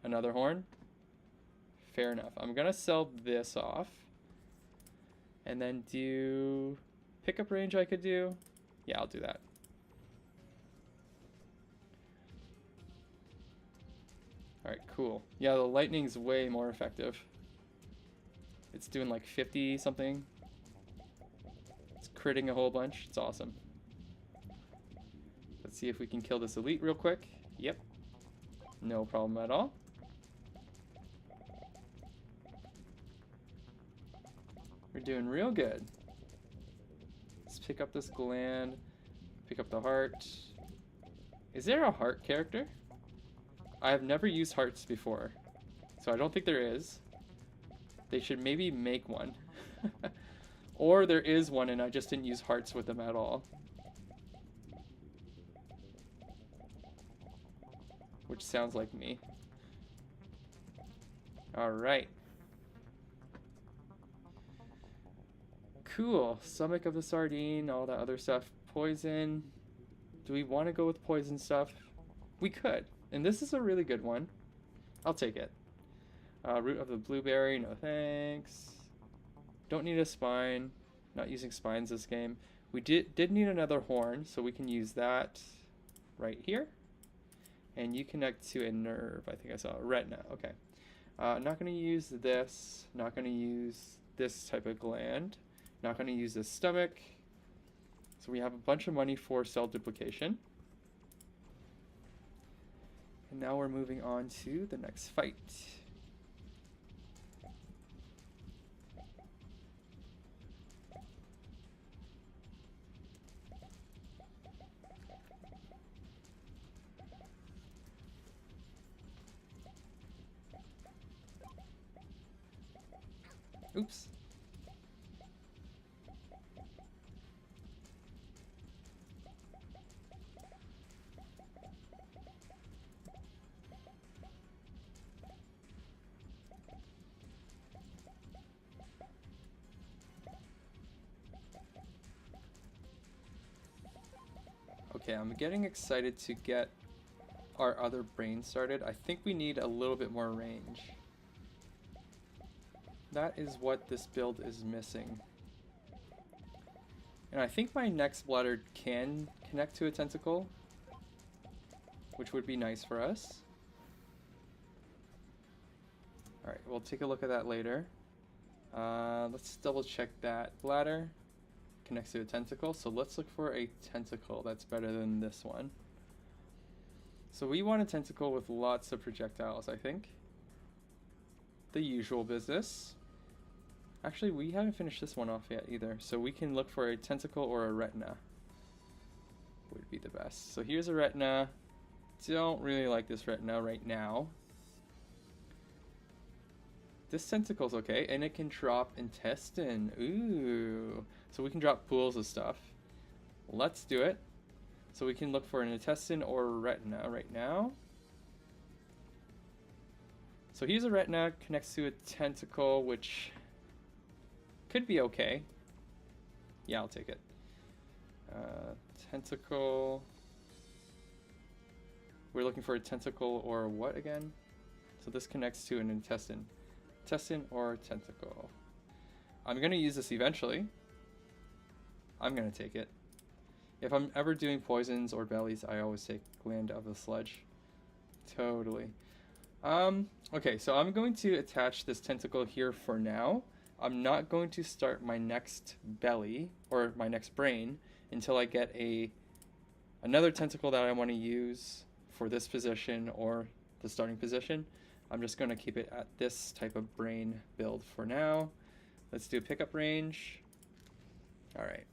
Another horn? Fair enough. I'm gonna sell this off. And then do pickup range I could do. Yeah, I'll do that. Alright, cool. Yeah, the lightning's way more effective. It's doing like 50 something. It's critting a whole bunch. It's awesome. Let's see if we can kill this elite real quick. Yep. No problem at all. We're doing real good. Let's pick up this gland. Pick up the heart. Is there a heart character? I have never used hearts before, so I don't think there is. They should maybe make one. Or there is one and I just didn't use hearts with them at all. Which sounds like me. Alright. Cool. Stomach of the sardine, all that other stuff. Poison. Do we want to go with poison stuff? We could. And this is a really good one. I'll take it. Root of the blueberry, no thanks. Don't need a spine. Not using spines this game. We did need another horn, so we can use that right here. And you connect to a nerve. I think I saw a retina. Okay. Not going to use this. Not going to use this type of gland. Not going to use the stomach. So we have a bunch of money for cell duplication. And now we're moving on to the next fight. Oops. Okay, I'm getting excited to get our other brain started. I think we need a little bit more range. That is what this build is missing. And I think my next bladder can connect to a tentacle, which would be nice for us. Alright, we'll take a look at that later. Let's double check that. Bladder connects to a tentacle, so let's look for a tentacle that's better than this one. So we want a tentacle with lots of projectiles, I think. The usual business. Actually, we haven't finished this one off yet either, so we can look for a tentacle or a retina. Would be the best. So here's a retina. Don't really like this retina right now. This tentacle's okay, and it can drop intestine. Ooh. So we can drop pools of stuff. Let's do it. So we can look for an intestine or a retina right now. So here's a retina, connects to a tentacle, which could be okay. Yeah, I'll take it. Tentacle. We're looking for a tentacle or what again? So this connects to an intestine. Intestine or tentacle. I'm going to use this eventually. I'm going to take it. If I'm ever doing poisons or bellies, I always take Gland of the Sludge. Totally. Okay, so I'm going to attach this tentacle here for now. I'm not going to start my next belly or my next brain until I get another tentacle that I want to use for this position or the starting position. I'm just going to keep it at this type of brain build for now. Let's do pickup range. All right.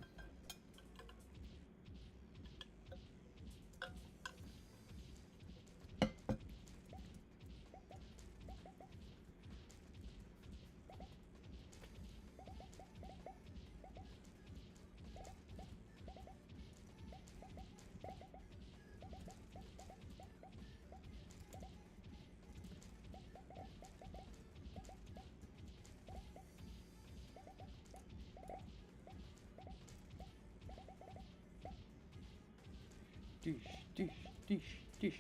Douche, douche, douche, douche.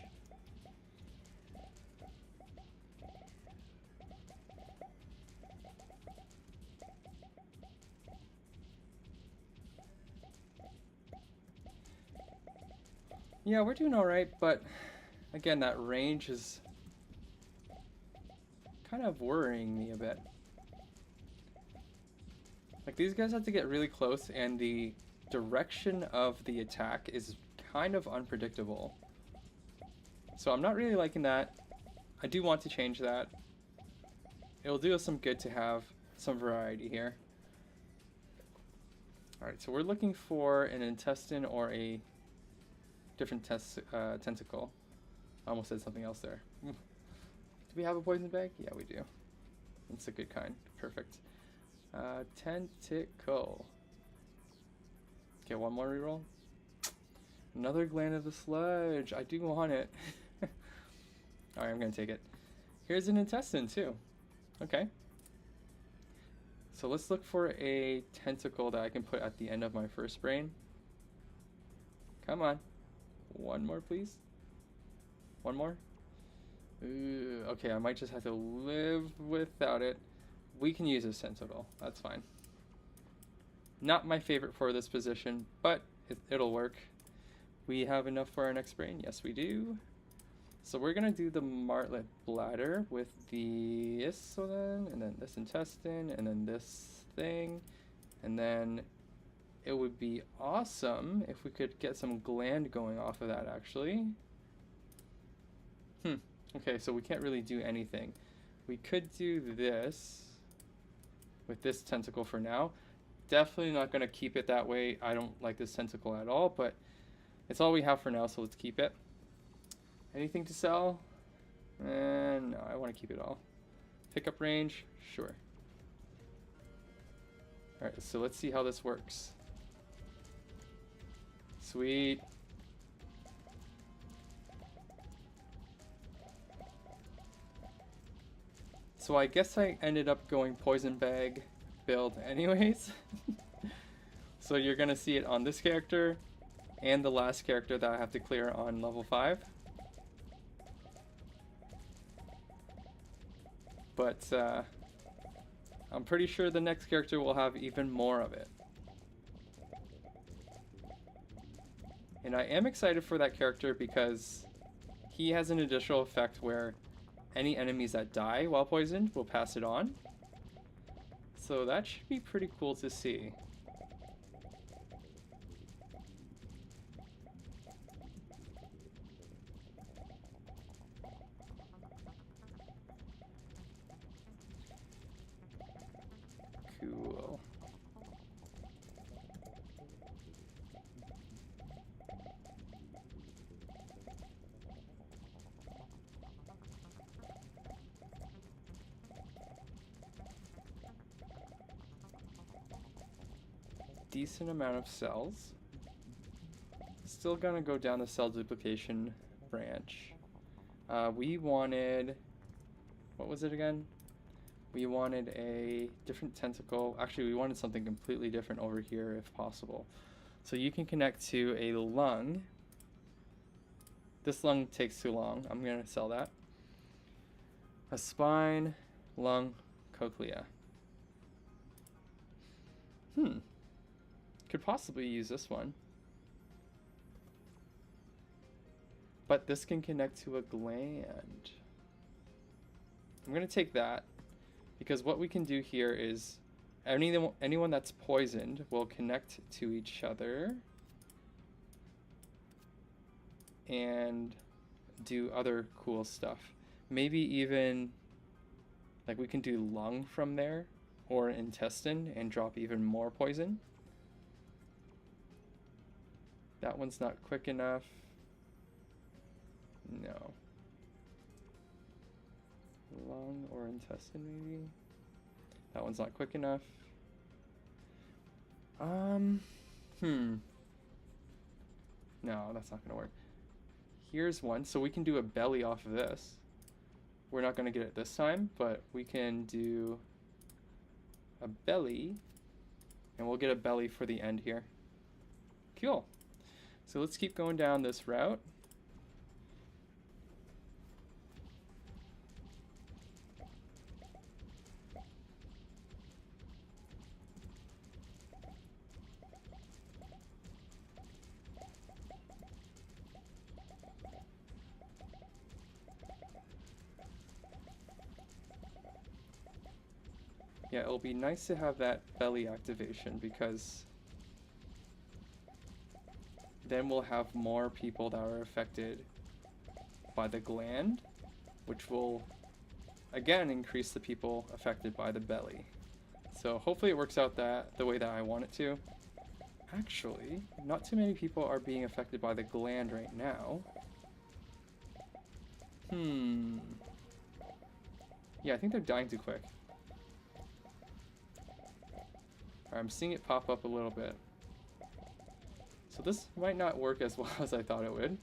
Yeah, we're doing all right, but again, that range is kind of worrying me a bit. Like, these guys have to get really close, and the direction of the attack is kind of unpredictable. So I'm not really liking that. I do want to change that. It'll do us some good to have some variety here. Alright, so we're looking for an intestine or a different tentacle. I almost said something else there. Do we have a poison bag? Yeah, we do. It's a good kind. Perfect. Tentacle. Okay, one more reroll. Another Gland of the Sludge. I do want it. Alright, I'm gonna take it. Here's an intestine too. Okay. So let's look for a tentacle that I can put at the end of my first brain. Come on. One more, please. One more. Okay, I might just have to live without it. We can use a Sentinel. That's fine. Not my favorite for this position, but it'll work. We have enough for our next brain? Yes, we do. So we're gonna do the Martlet bladder with this one, and then this intestine, and then this thing, and then it would be awesome if we could get some gland going off of that, actually. Okay, so we can't really do anything. We could do this with this tentacle for now. Definitely not going to keep it that way. I don't like this tentacle at all, but it's all we have for now, so let's keep it. Anything to sell? No, I want to keep it all. Pickup range? Sure. Alright, so let's see how this works. Sweet. So I guess I ended up going poison bag build anyways. So you're gonna see it on this character and the last character that I have to clear on level 5. But I'm pretty sure the next character will have even more of it. And I am excited for that character because he has an additional effect where any enemies that die while poisoned will pass it on. So that should be pretty cool to see. Cool. Decent amount of cells. Still gonna go down the cell duplication branch. We wanted, what was it again? We wanted a different tentacle. Actually, we wanted something completely different over here if possible. So you can connect to a lung. This lung takes too long. I'm gonna sell that. A spine, lung, cochlea. Could possibly use this one. But this can connect to a gland. I'm gonna take that because what we can do here is anyone that's poisoned will connect to each other and do other cool stuff. Maybe even like we can do lung from there or intestine and drop even more poison. That one's not quick enough. No. Lung or intestine maybe? That one's not quick enough. No, that's not gonna work. Here's one. So we can do a belly off of this. We're not gonna get it this time, but we can do a belly. And we'll get a belly for the end here. Cool. So let's keep going down this route. Yeah, it'll be nice to have that belly activation because then we'll have more people that are affected by the gland, which will again increase the people affected by the belly. So hopefully it works out the way that I want it to. Actually, not too many people are being affected by the gland right now. Yeah, I think they're dying too quick. I'm seeing it pop up a little bit. So this might not work as well as I thought it would.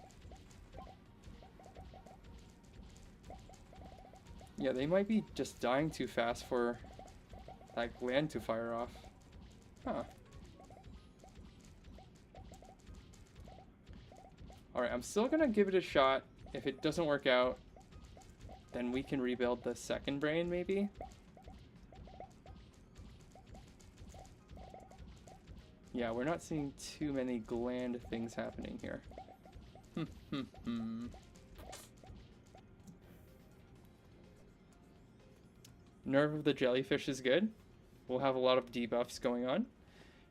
Yeah, they might be just dying too fast for that gland to fire off. Huh. Alright, I'm still gonna give it a shot. If it doesn't work out, then we can rebuild the second brain, maybe? Yeah, we're not seeing too many gland things happening here. Nerve of the jellyfish is good. We'll have a lot of debuffs going on.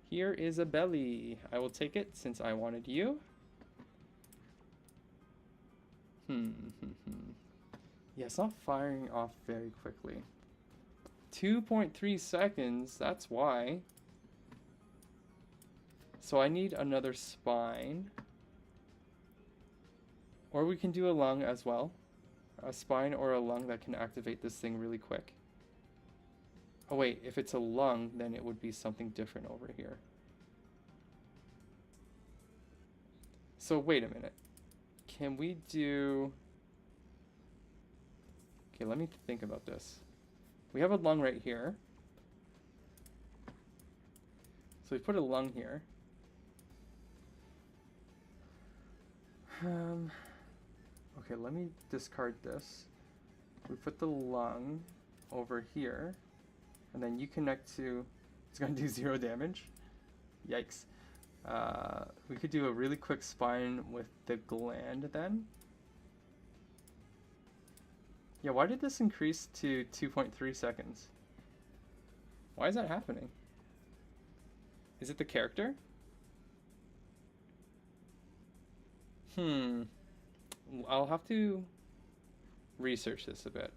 Here is a belly. I will take it since I wanted you. Yeah, it's not firing off very quickly. 2.3 seconds, that's why. So I need another spine. Or we can do a lung as well. A spine or a lung that can activate this thing really quick. Oh wait, if it's a lung, then it would be something different over here. So wait a minute. Can we do... Okay, let me think about this. We have a lung right here. So we put a lung here. Okay, let me discard this. We put the lung over here. And then you connect to... It's going to do 0 damage. Yikes. We could do a really quick spine with the gland then. Yeah, why did this increase to 2.3 seconds? Why is that happening? Is it the character? I'll have to research this a bit.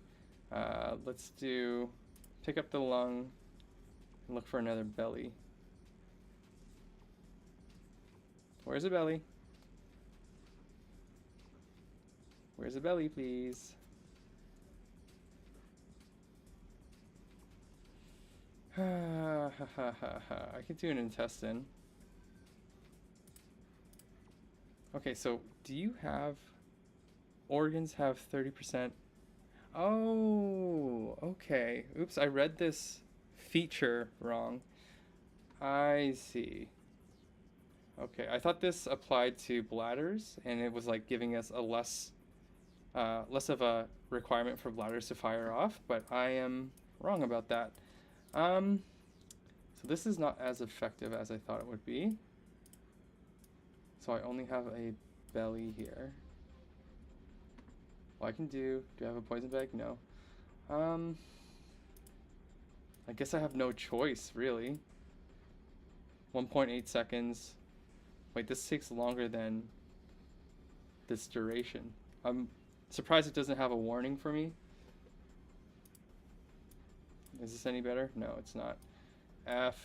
Let's do... Pick up the lung and look for another belly. Where's the belly? Where's the belly, please? I could do an intestine. Okay, so do you have... Organs have 30%. Oh, okay. Oops, I read this feature wrong. I see. Okay, I thought this applied to bladders, and it was like giving us a less of a requirement for bladders to fire off, but I am wrong about that. So this is not as effective as I thought it would be. So I only have a belly here. Well, I can do I have a poison bag? No. I guess I have no choice, really. 1.8 seconds. Wait, this takes longer than this duration. I'm surprised it doesn't have a warning for me. Is this any better? No, it's not. F.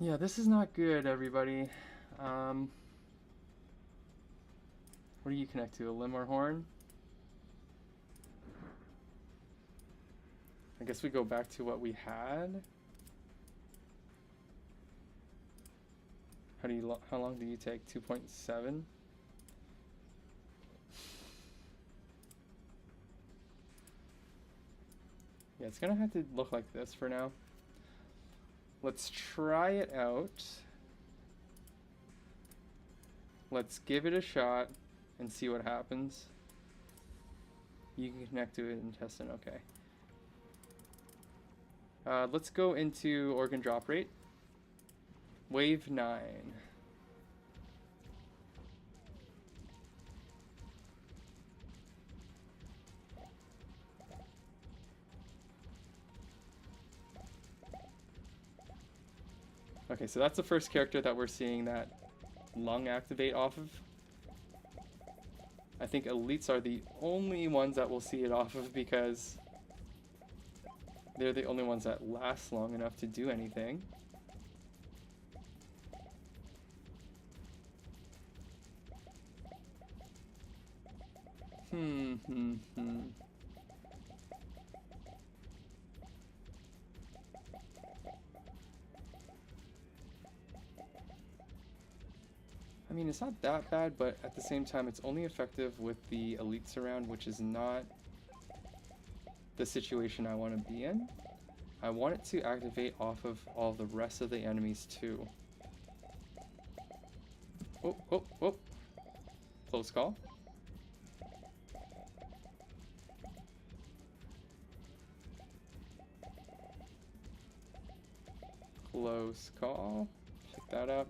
Yeah, this is not good, everybody. What do you connect to? A limb or horn? I guess we go back to what we had. How long do you take? 2.7? Yeah, it's gonna have to look like this for now. Let's try it out. Let's give it a shot and see what happens. You can connect to an intestine, okay. Let's go into organ drop rate. Wave 9. Okay, so that's the first character that we're seeing that lung activate off of. I think elites are the only ones that we'll see it off of because they're the only ones that last long enough to do anything. I mean, it's not that bad, but at the same time, it's only effective with the elites around, which is not the situation I want to be in. I want it to activate off of all the rest of the enemies too. Oh, oh, oh. Close call. Close call. Pick that up.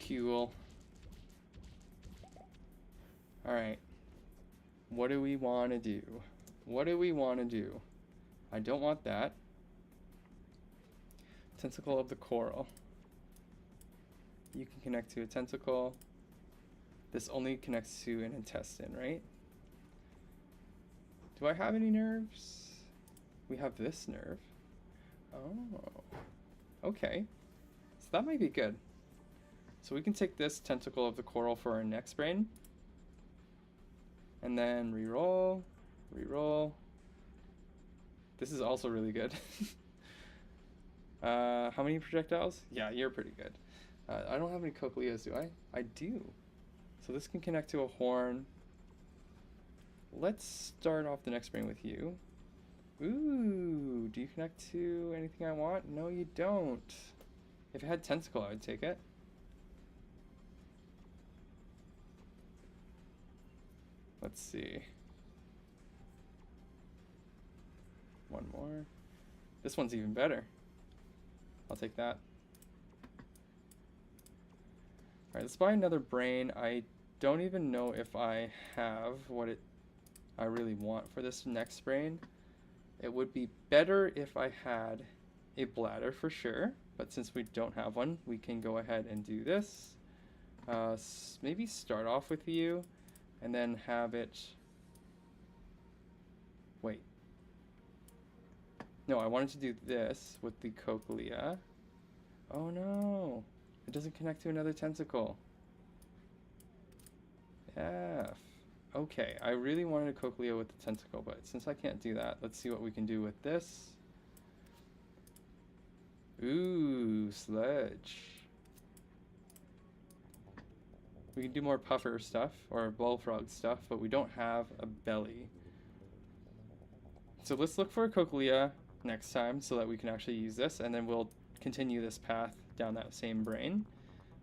Cool. Alright. What do we want to do? What do we want to do? I don't want that. Tentacle of the coral. You can connect to a tentacle. This only connects to an intestine, right? Do I have any nerves? We have this nerve. Oh. Okay. So that might be good. So we can take this tentacle of the coral for our next brain. And then reroll, reroll. This is also really good. How many projectiles? Yeah, you're pretty good. I don't have any cochleas, do I? I do. So this can connect to a horn. Let's start off the next brain with you. Ooh, do you connect to anything I want? No, you don't. If it had tentacle, I would take it. Let's see. One more. This one's even better. I'll take that. Alright, let's buy another brain. I don't even know if I have what I really want for this next brain. It would be better if I had a bladder for sure, but since we don't have one, we can go ahead and do this. Maybe start off with you, and then have it... Wait. No, I wanted to do this with the cochlea. Oh no! It doesn't connect to another tentacle. F. Okay, I really wanted a cochlea with the tentacle, but since I can't do that, let's see what we can do with this. Ooh, sledge. We can do more puffer stuff, or bullfrog stuff, but we don't have a belly. So let's look for a cochlea next time so that we can actually use this, and then we'll continue this path down that same brain.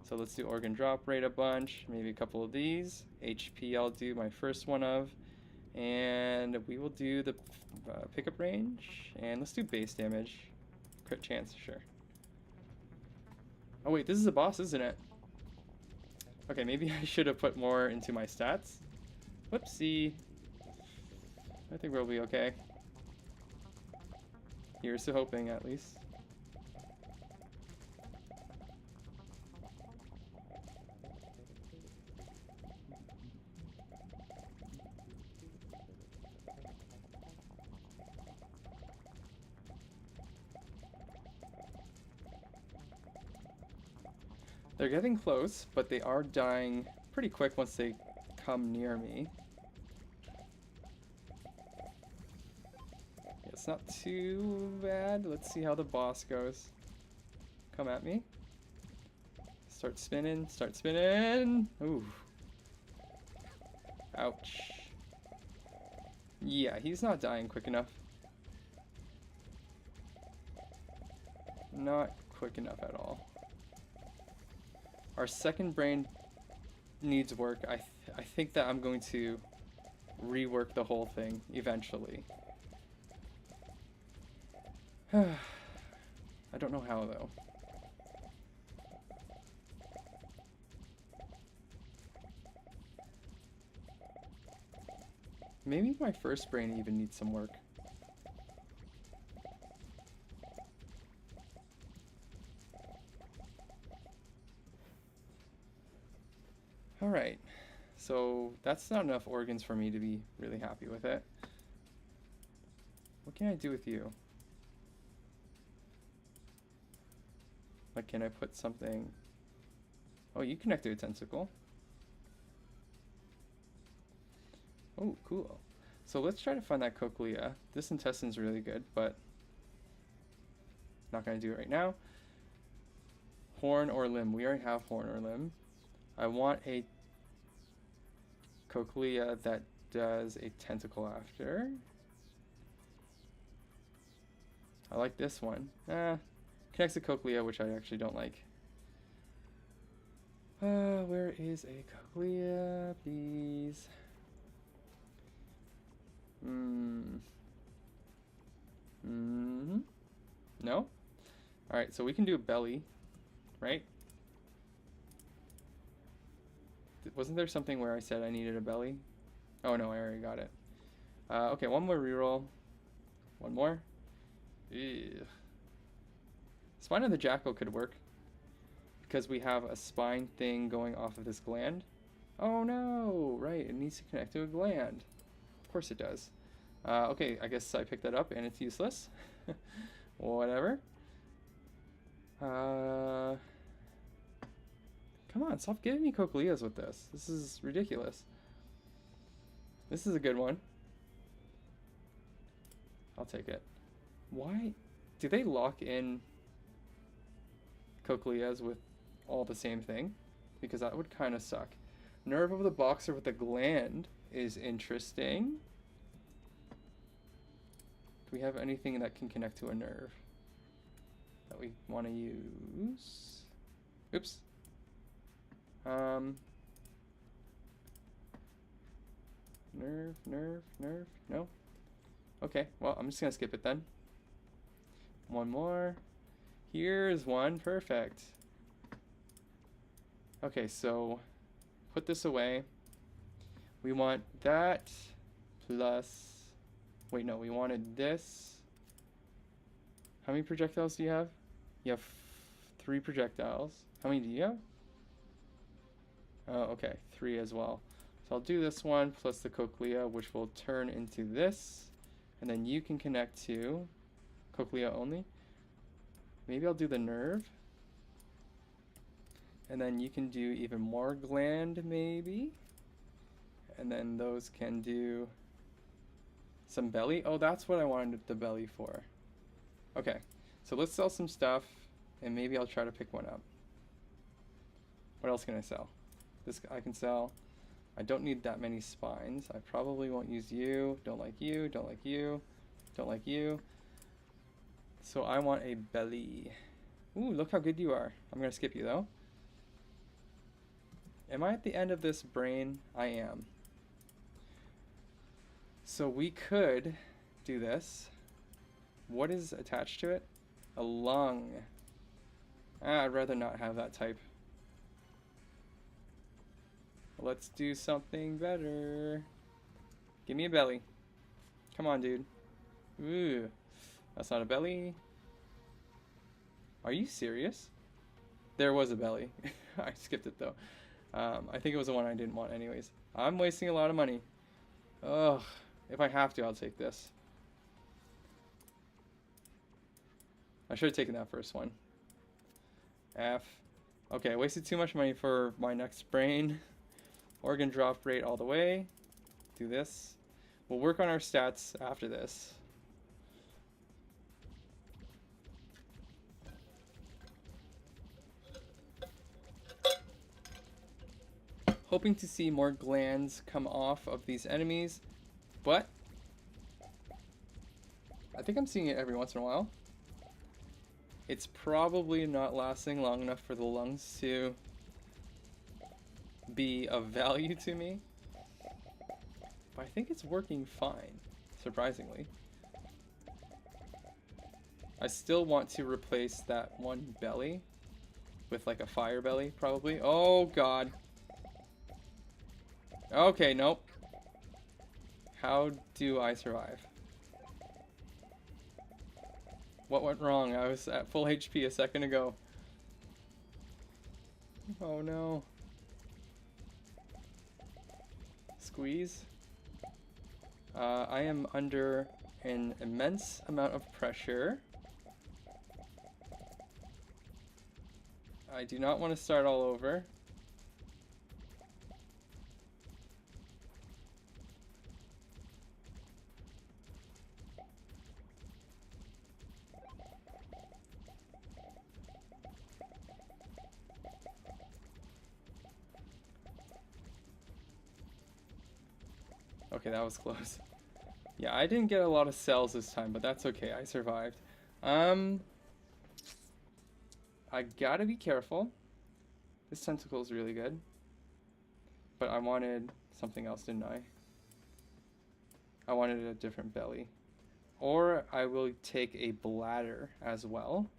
So let's do organ drop rate a bunch, maybe a couple of these. HP I'll do my first one of, and we will do the pickup range, and let's do base damage. Crit chance, sure. Oh wait, this is a boss, isn't it? Okay, maybe I should have put more into my stats. Whoopsie. I think we'll be okay. Here's to hoping, at least. They're getting close, but they are dying pretty quick once they come near me. It's not too bad. Let's see how the boss goes. Come at me. Start spinning, start spinning. Ooh. Ouch. Yeah, he's not dying quick enough. Not quick enough at all. Our second brain needs work. I think that I'm going to rework the whole thing eventually. I don't know how though. Maybe my first brain even needs some work. Alright, so that's not enough organs for me to be really happy with it. What can I do with you? Like, can I put something... Oh, you connect to a tentacle. Oh, cool. So let's try to find that cochlea. This intestine's really good, but not going to do it right now. Horn or limb. We already have horn or limb. I want a cochlea that does a tentacle after. I like this one. Connects to cochlea, which I actually don't like. Where is a Cochlea, please? No? Alright, so we can do a belly, right? Wasn't there something where I said I needed a belly? Oh no, I already got it. Okay, one more reroll. One more. Ew. Spine of the Jackal could work. Because we have a spine thing going off of this gland. Oh no! Right, it needs to connect to a gland. Of course it does. Okay, I guess I picked that up and it's useless. Whatever. Come on, stop giving me Cochleas with this. This is ridiculous. This is a good one. I'll take it. Why? Do they lock in Cochleas with all the same thing? Because that would kind of suck. Nerve of the Boxer with the gland is interesting. Do we have anything that can connect to a nerve that we want to use? Oops. Nerve, no? Okay, well, I'm just gonna skip it then. One more. Here's one, perfect. Okay, so put this away. We want that plus, wait, no, we wanted this. How many projectiles do you have? You have 3 projectiles. How many do you have? Oh, okay, 3 as well. So I'll do this one plus the Cochlea, which will turn into this. And then you can connect to Cochlea only. Maybe I'll do the nerve. And then you can do even more gland, maybe. And then those can do some belly. Oh, that's what I wanted the belly for. Okay, so let's sell some stuff, and maybe I'll try to pick one up. What else can I sell? This I can sell. I don't need that many spines. I probably won't use you. Don't like you, don't like you, don't like you. So I want a belly. Ooh, look how good you are. I'm gonna skip you though. Am I at the end of this brain? I am. So we could do this. What is attached to it? A lung. I'd rather not have that type. Let's do something better. Give me a belly. Come on, dude. Ooh, that's not a belly. Are you serious? There was a belly. I skipped it though. I think it was the one I didn't want anyways. I'm wasting a lot of money. Ugh. If I have to, I'll take this. I should have taken that first one. F. Okay, I wasted too much money for my next brain. Organ drop rate all the way. Do this. We'll work on our stats after this. Hoping to see more glands come off of these enemies, but I think I'm seeing it every once in a while. It's probably not lasting long enough for the lungs to be of value to me, but I think it's working fine, surprisingly. I still want to replace that one belly with like a fire belly, probably. Oh god. Okay, nope. How do I survive? What went wrong? I was at full HP a second ago. Oh no. Squeeze. I am under an immense amount of pressure. I do not want to start all over. Okay, that was close. Yeah, I didn't get a lot of cells this time, but that's okay. I survived. I gotta be careful. This tentacle is really good. But I wanted something else, didn't I? I wanted a different belly. Or I will take a bladder as well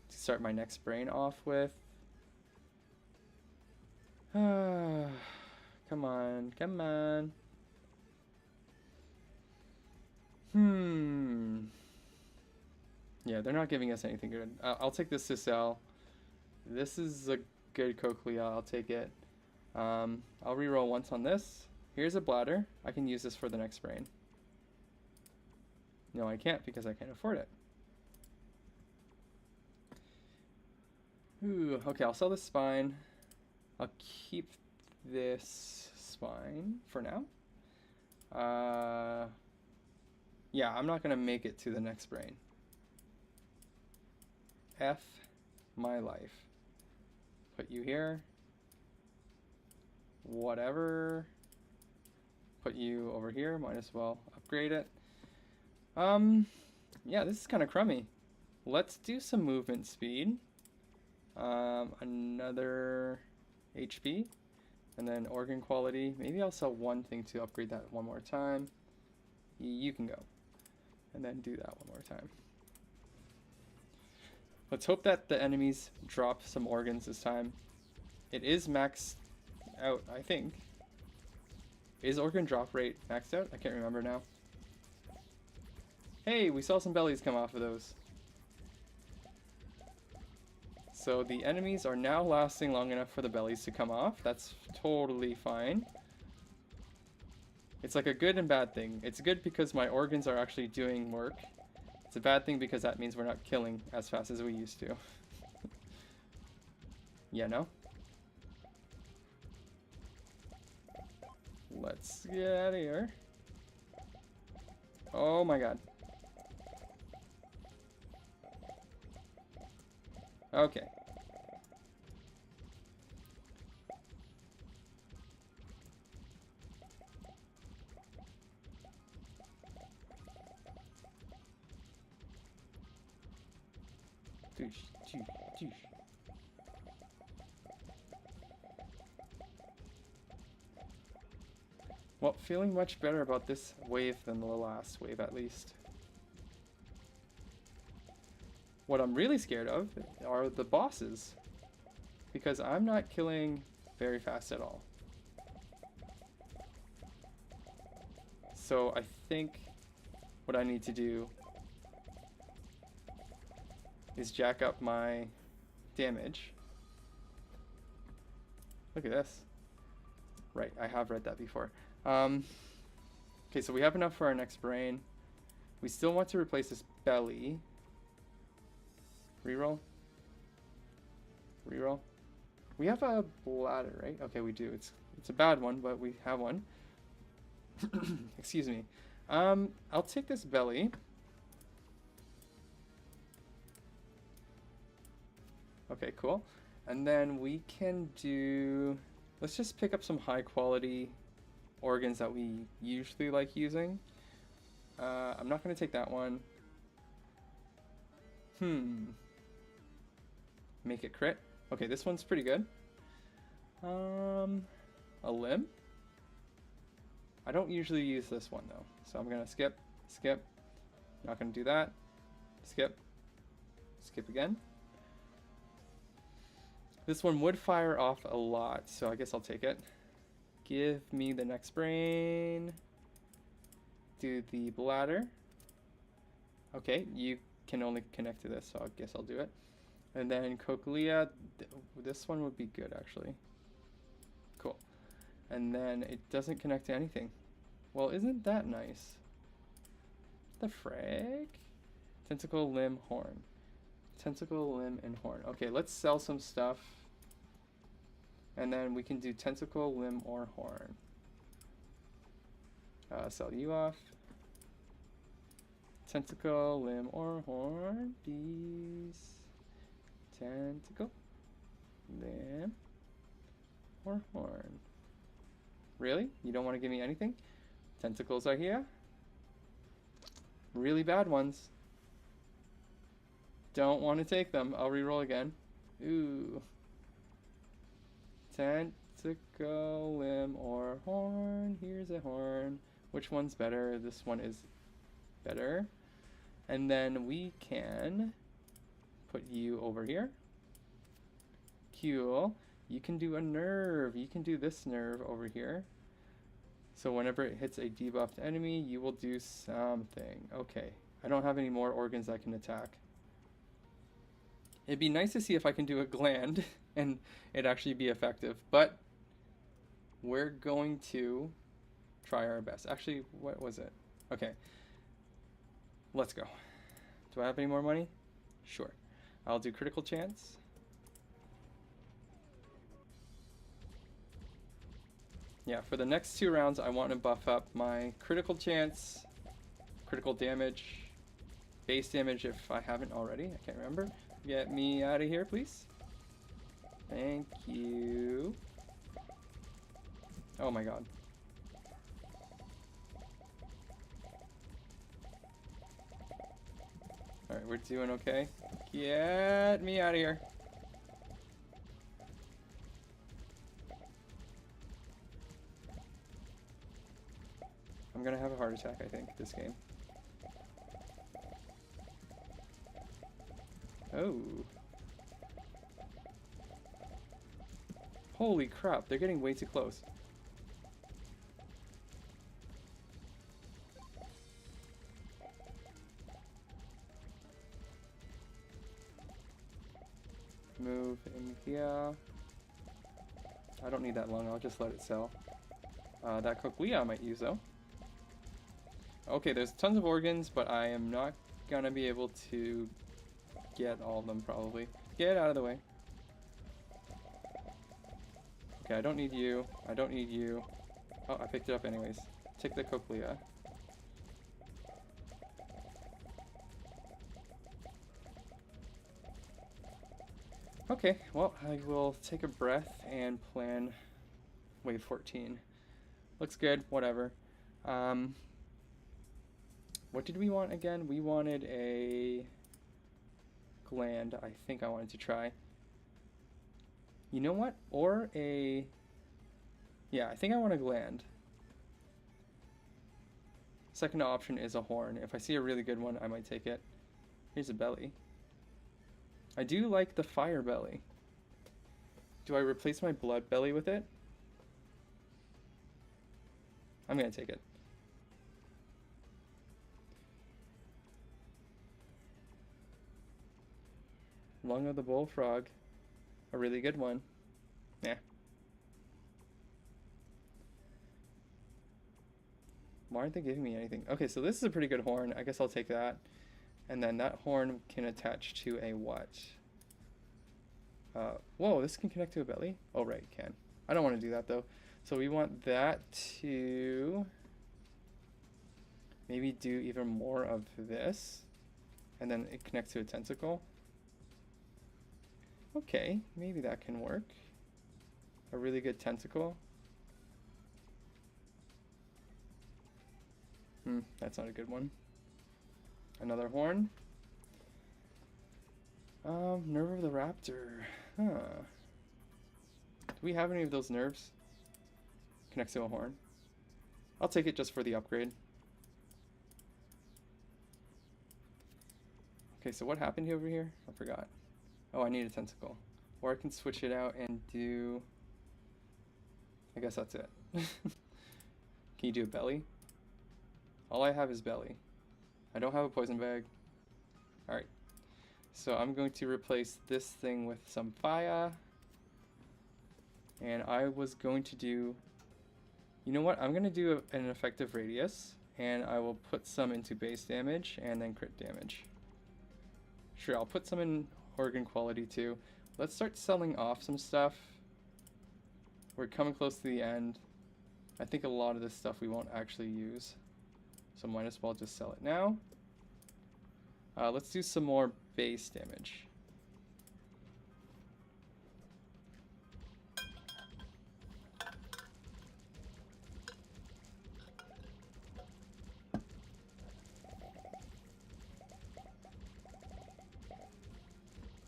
to start my next brain off with. Come on, come on. Yeah, they're not giving us anything good. I'll take this to sell. This is a good cochlea. I'll take it. I'll reroll once on this. Here's a bladder. I can use this for the next brain. No, I can't because I can't afford it. Ooh, okay, I'll sell this spine. I'll keep this spine for now. Yeah, I'm not gonna make it to the next brain. F my life. Put you here. Whatever. Put you over here. Might as well upgrade it. Yeah, this is kind of crummy. Let's do some movement speed. Another HP. And then organ quality. Maybe I'll sell one thing to upgrade that one more time. You can go. And then do that one more time. Let's hope that the enemies drop some organs this time. It is maxed out, I think. Is organ drop rate maxed out? I can't remember now. Hey, we saw some bellies come off of those. So the enemies are now lasting long enough for the bellies to come off. That's totally fine. It's like a good and bad thing. It's good because my organs are actually doing work. It's a bad thing because that means we're not killing as fast as we used to. Yeah, no? Let's get out of here. Oh my god. Okay. Doosh, doosh, doosh. Well, feeling much better about this wave than the last wave, at least. What I'm really scared of are the bosses, because I'm not killing very fast at all. So I think what I need to do is jack up my damage. Look at this. Right, I have read that before. Okay, so we have enough for our next brain. We still want to replace this belly. Reroll. Reroll. We have a bladder, right? Okay, we do. It's a bad one, but we have one. Excuse me. I'll take this belly. Okay, cool. And then we can do... Let's just pick up some high quality organs that we usually like using. I'm not going to take that one. Make it crit. Okay, this one's pretty good. A limb? I don't usually use this one though. So I'm going to skip. Not going to do that. Skip again. This one would fire off a lot, so I guess I'll take it. Give me the next brain. Do the bladder. Okay, you can only connect to this, so I guess I'll do it. And then cochlea, this one would be good actually. Cool. And then it doesn't connect to anything. Well, isn't that nice? The frag? Tentacle, limb, horn. Tentacle, limb, and horn. Okay, let's sell some stuff. And then we can do tentacle, limb, or horn. Sell you off. Tentacle, limb, or horn. Please. Tentacle, limb, or horn. Really? You don't want to give me anything? Tentacles are here. Really bad ones. Don't want to take them. I'll reroll again. Ooh. Tentacle, limb, or horn. Here's a horn. Which one's better? This one is better. And then we can put you over here. Cool. You can do a nerve. You can do this nerve over here. So whenever it hits a debuffed enemy, you will do something. Okay. I don't have any more organs I can attack. It'd be nice to see if I can do a gland and it actually be effective, but we're going to try our best. Actually, what was it? Okay. Let's go. Do I have any more money? Sure. I'll do critical chance. Yeah, for the next 2 rounds, I want to buff up my critical chance, critical damage, base damage if I haven't already. I can't remember. Get me out of here, please. Thank you. Oh my god. Alright, we're doing okay. Get me out of here. I'm gonna have a heart attack, I think, this game. Oh. Holy crap, they're getting way too close. Move in here. I don't need that lung, I'll just let it sell. That Cochlear I might use though. Okay, there's tons of organs, but I am not gonna be able to get all of them probably. Get out of the way. Okay, I don't need you. I don't need you. Oh, I picked it up anyways. Take the Cochlea. Okay, well, I will take a breath and plan wave 14. Looks good, whatever. What did we want again? We wanted a gland, I think I wanted to try. You know what? Or a... Yeah, I think I want a gland. Second option is a horn. If I see a really good one, I might take it. Here's a belly. I do like the fire belly. Do I replace my blood belly with it? I'm gonna take it. Lung of the bullfrog. A really good one. Yeah. Why aren't they giving me anything? Okay, so this is a pretty good horn. I guess I'll take that. And then that horn can attach to a what? Whoa, this can connect to a belly? Oh, right, it can. I don't want to do that, though. So we want that to maybe do even more of this. And then it connects to a tentacle. Okay, maybe that can work. A really good tentacle. That's not a good one. Another horn. Nerve of the raptor. Huh. Do we have any of those nerves? Connects to a horn. I'll take it just for the upgrade. Okay, so what happened over here? I forgot. Oh, I need a tentacle. Or I can switch it out and do... I guess that's it. Can you do a belly? All I have is belly. I don't have a poison bag. Alright. So I'm going to replace this thing with some fire. And I was going to do... You know what? I'm going to do an effective radius. And I will put some into base damage and then crit damage. Sure, I'll put some in organ quality too. Let's start selling off some stuff. We're coming close to the end. I think a lot of this stuff we won't actually use. So might as well just sell it now. Let's do some more base damage.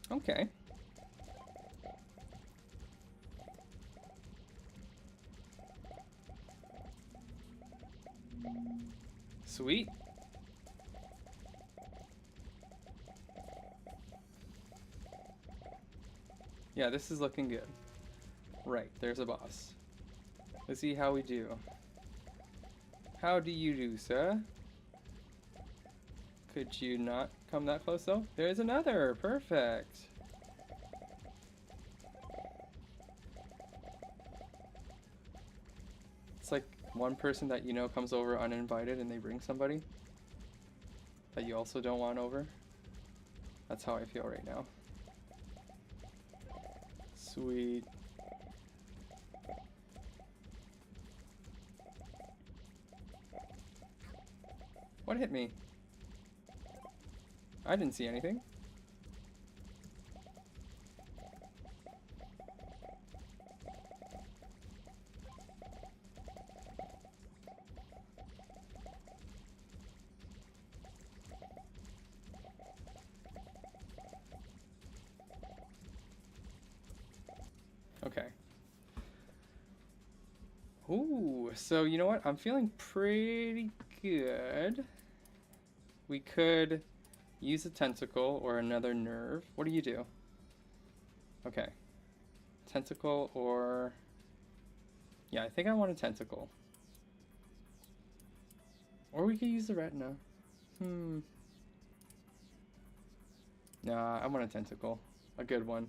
Okay. Sweet. Yeah, this is looking good. Right, there's a boss. Let's see how we do. How do you do, sir? Could you not come that close, though? There's another! Perfect! It's like one person that you know comes over uninvited and they bring somebody that you also don't want over. That's how I feel right now. Sweet. What hit me? I didn't see anything. Okay. Ooh, so you know what? I'm feeling pretty good. We could use a tentacle or another nerve. What do you do? Okay. Tentacle or... Yeah, I think I want a tentacle. Or we could use the retina. Nah, I want a tentacle. A good one.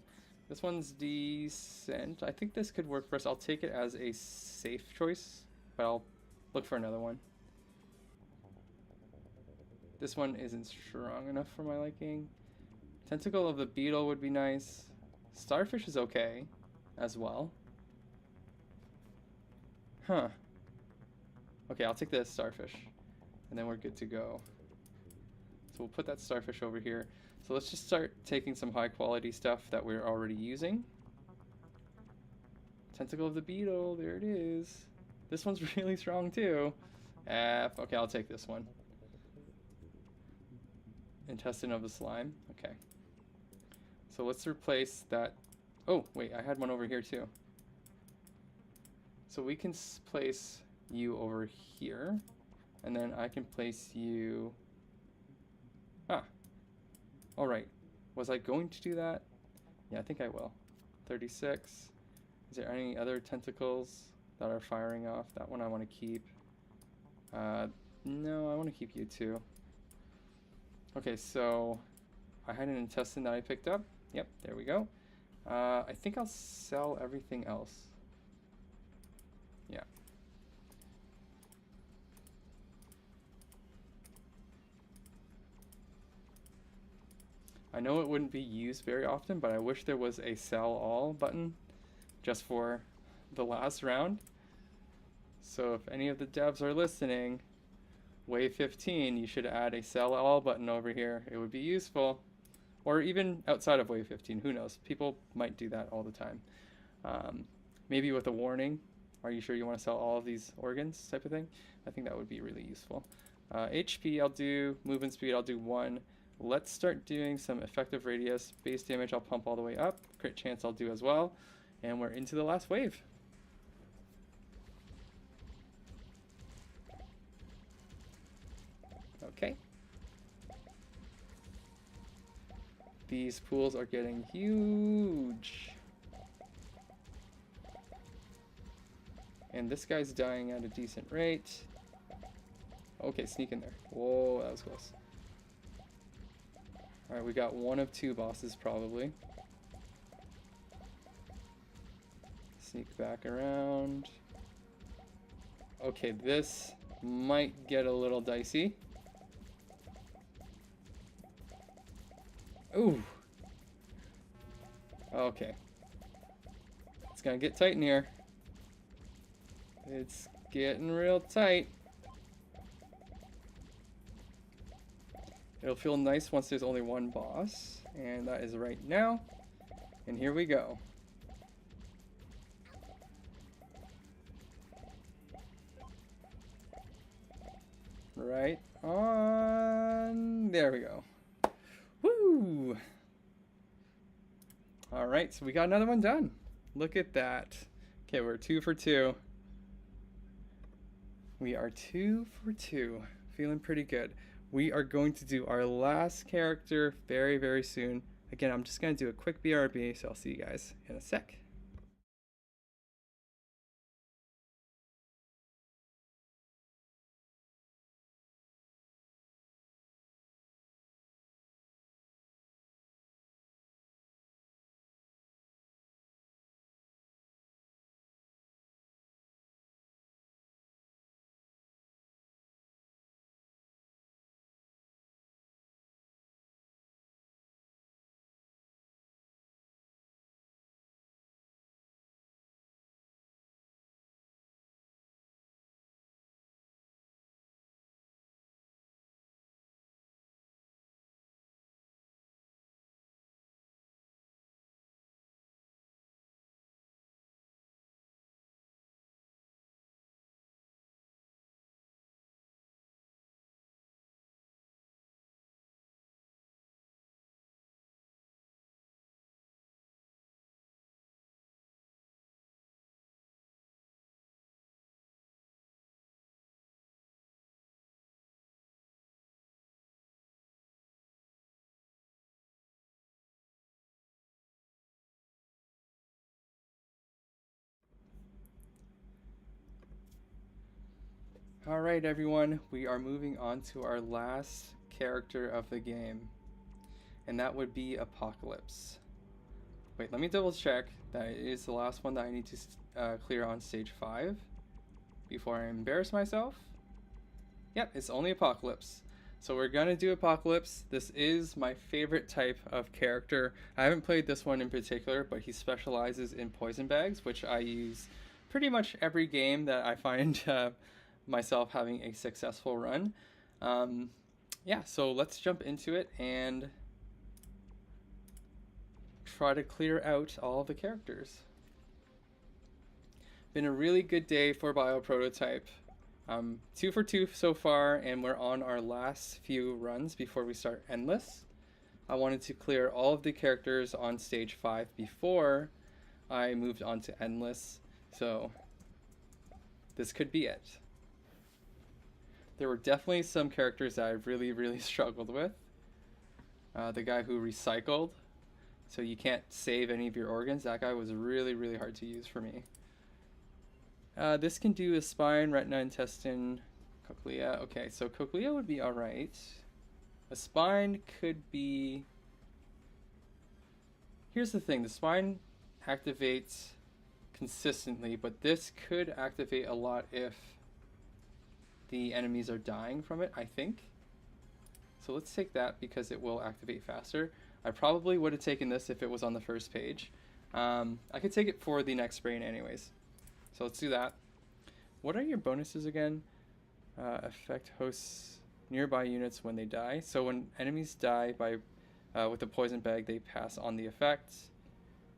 This one's decent. I think this could work for us. I'll take it as a safe choice, but I'll look for another one. This one isn't strong enough for my liking. Tentacle of the beetle would be nice. Starfish is okay as well. Huh. Okay, I'll take the starfish. And then we're good to go. So we'll put that starfish over here. So let's just start taking some high quality stuff that we're already using. Tentacle of the beetle, there it is. This one's really strong too. Okay, I'll take this one. Intestine of the slime, okay. So let's replace that. Oh, wait, I had one over here too. So we can place you over here. And then I can place you... Ah. Alright. Was I going to do that? Yeah, I think I will. 36. Is there any other tentacles that are firing off? That one I want to keep. No, I want to keep you too. Okay, so I had an intestine that I picked up. Yep, there we go. I think I'll sell everything else. Yeah. I know it wouldn't be used very often, but I wish there was a sell all button just for the last round. So if any of the devs are listening, Wave 15, you should add a sell all button over here. It would be useful. Or even outside of Wave 15, who knows? People might do that all the time. Maybe with a warning, are you sure you want to sell all of these organs type of thing? I think that would be really useful. HP I'll do, movement speed I'll do 1. Let's start doing some effective radius. Base damage I'll pump all the way up. Crit chance I'll do as well. And we're into the last wave. Okay. These pools are getting huge. And this guy's dying at a decent rate. Okay, sneak in there. Whoa, that was close. Alright, we got one of 2 bosses probably. Sneak back around. Okay, this might get a little dicey. Ooh. Okay. It's gonna get tight in here. It's getting real tight. It'll feel nice once there's only one boss, and that is right now. And here we go. Right on. There we go. Woo! Alright, so we got another one done. Look at that. Okay, we're 2 for 2. We are 2 for 2. feeling pretty good. We are going to do our last character very, very soon. Again, I'm just going to do a quick BRB, so I'll see you guys in a sec. Alright, everyone, we are moving on to our last character of the game, and that would be Apocalypse. Wait, let me double check that it is the last one that I need to clear on stage 5 before I embarrass myself. Yep, it's only Apocalypse. So we're gonna do Apocalypse. This is my favorite type of character. I haven't played this one in particular, but he specializes in poison bags, which I use pretty much every game that I find myself having a successful run. Yeah, so let's jump into it and try to clear out all the characters. Been a really good day for Bioprototype. 2 for 2 so far, and we're on our last few runs before we start Endless. I wanted to clear all of the characters on stage 5 before I moved on to Endless, so this could be it. There were definitely some characters that I really struggled with. The guy who recycled, so you can't save any of your organs. That guy was really hard to use for me. This can do a spine, retina, intestine, cochlea. Okay, so cochlea would be alright. A spine could be... Here's the thing, the spine activates consistently, but this could activate a lot if the enemies are dying from it, I think. So let's take that because it will activate faster. I probably would have taken this if it was on the first page. I could take it for the next brain anyways. So let's do that. What are your bonuses again? Affect hosts nearby units when they die. So when enemies die by with a poison bag, they pass on the effect.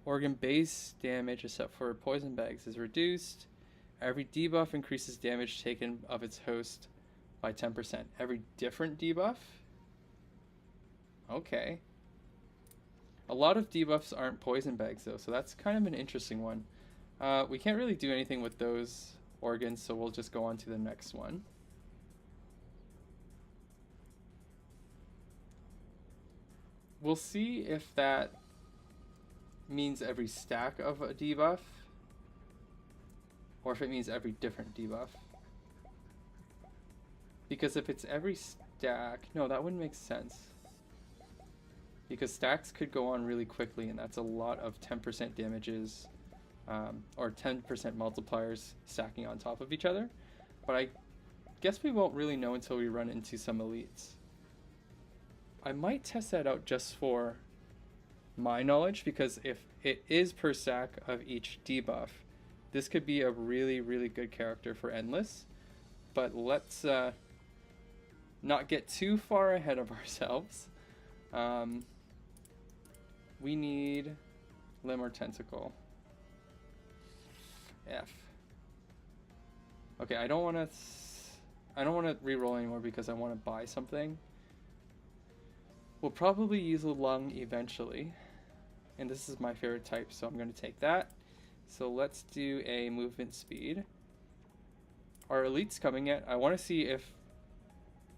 Organ base damage except for poison bags is reduced. Every debuff increases damage taken of its host by 10%. Every different debuff? Okay. A lot of debuffs aren't poison bags though, so that's kind of an interesting one. We can't really do anything with those organs, so we'll just go on to the next one. We'll see if that means every stack of a debuff, or if it means every different debuff. Because if it's every stack, no, that wouldn't make sense. Because stacks could go on really quickly, and that's a lot of 10% damages, or 10% multipliers stacking on top of each other. But I guess we won't really know until we run into some elites. I might test that out just for my knowledge, because if it is per stack of each debuff, this could be a really good character for Endless. But let's not get too far ahead of ourselves. We need limb or tentacle. F. Okay, I don't want to reroll anymore because I want to buy something. We'll probably use a lung eventually, and this is my favorite type, so I'm going to take that. So let's do a movement speed. Our elite's coming in. I want to see if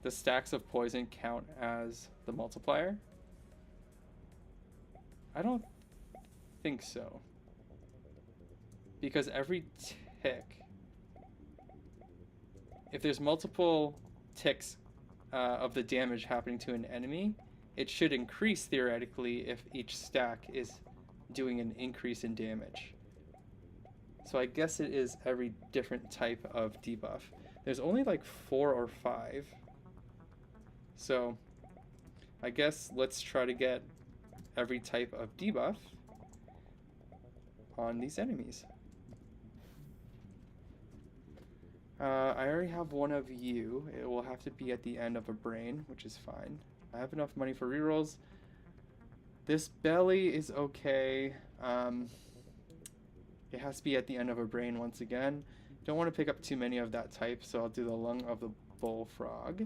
the stacks of poison count as the multiplier? I don't think so. Because every tick, if there's multiple ticks of the damage happening to an enemy, it should increase theoretically if each stack is doing an increase in damage. So I guess it is every different type of debuff. There's only like 4 or 5. So I guess let's try to get every type of debuff on these enemies. I already have one of you. It will have to be at the end of a brain, which is fine. I have enough money for rerolls. This belly is okay. It has to be at the end of a brain once again. Don't want to pick up too many of that type, so I'll do the lung of the bullfrog.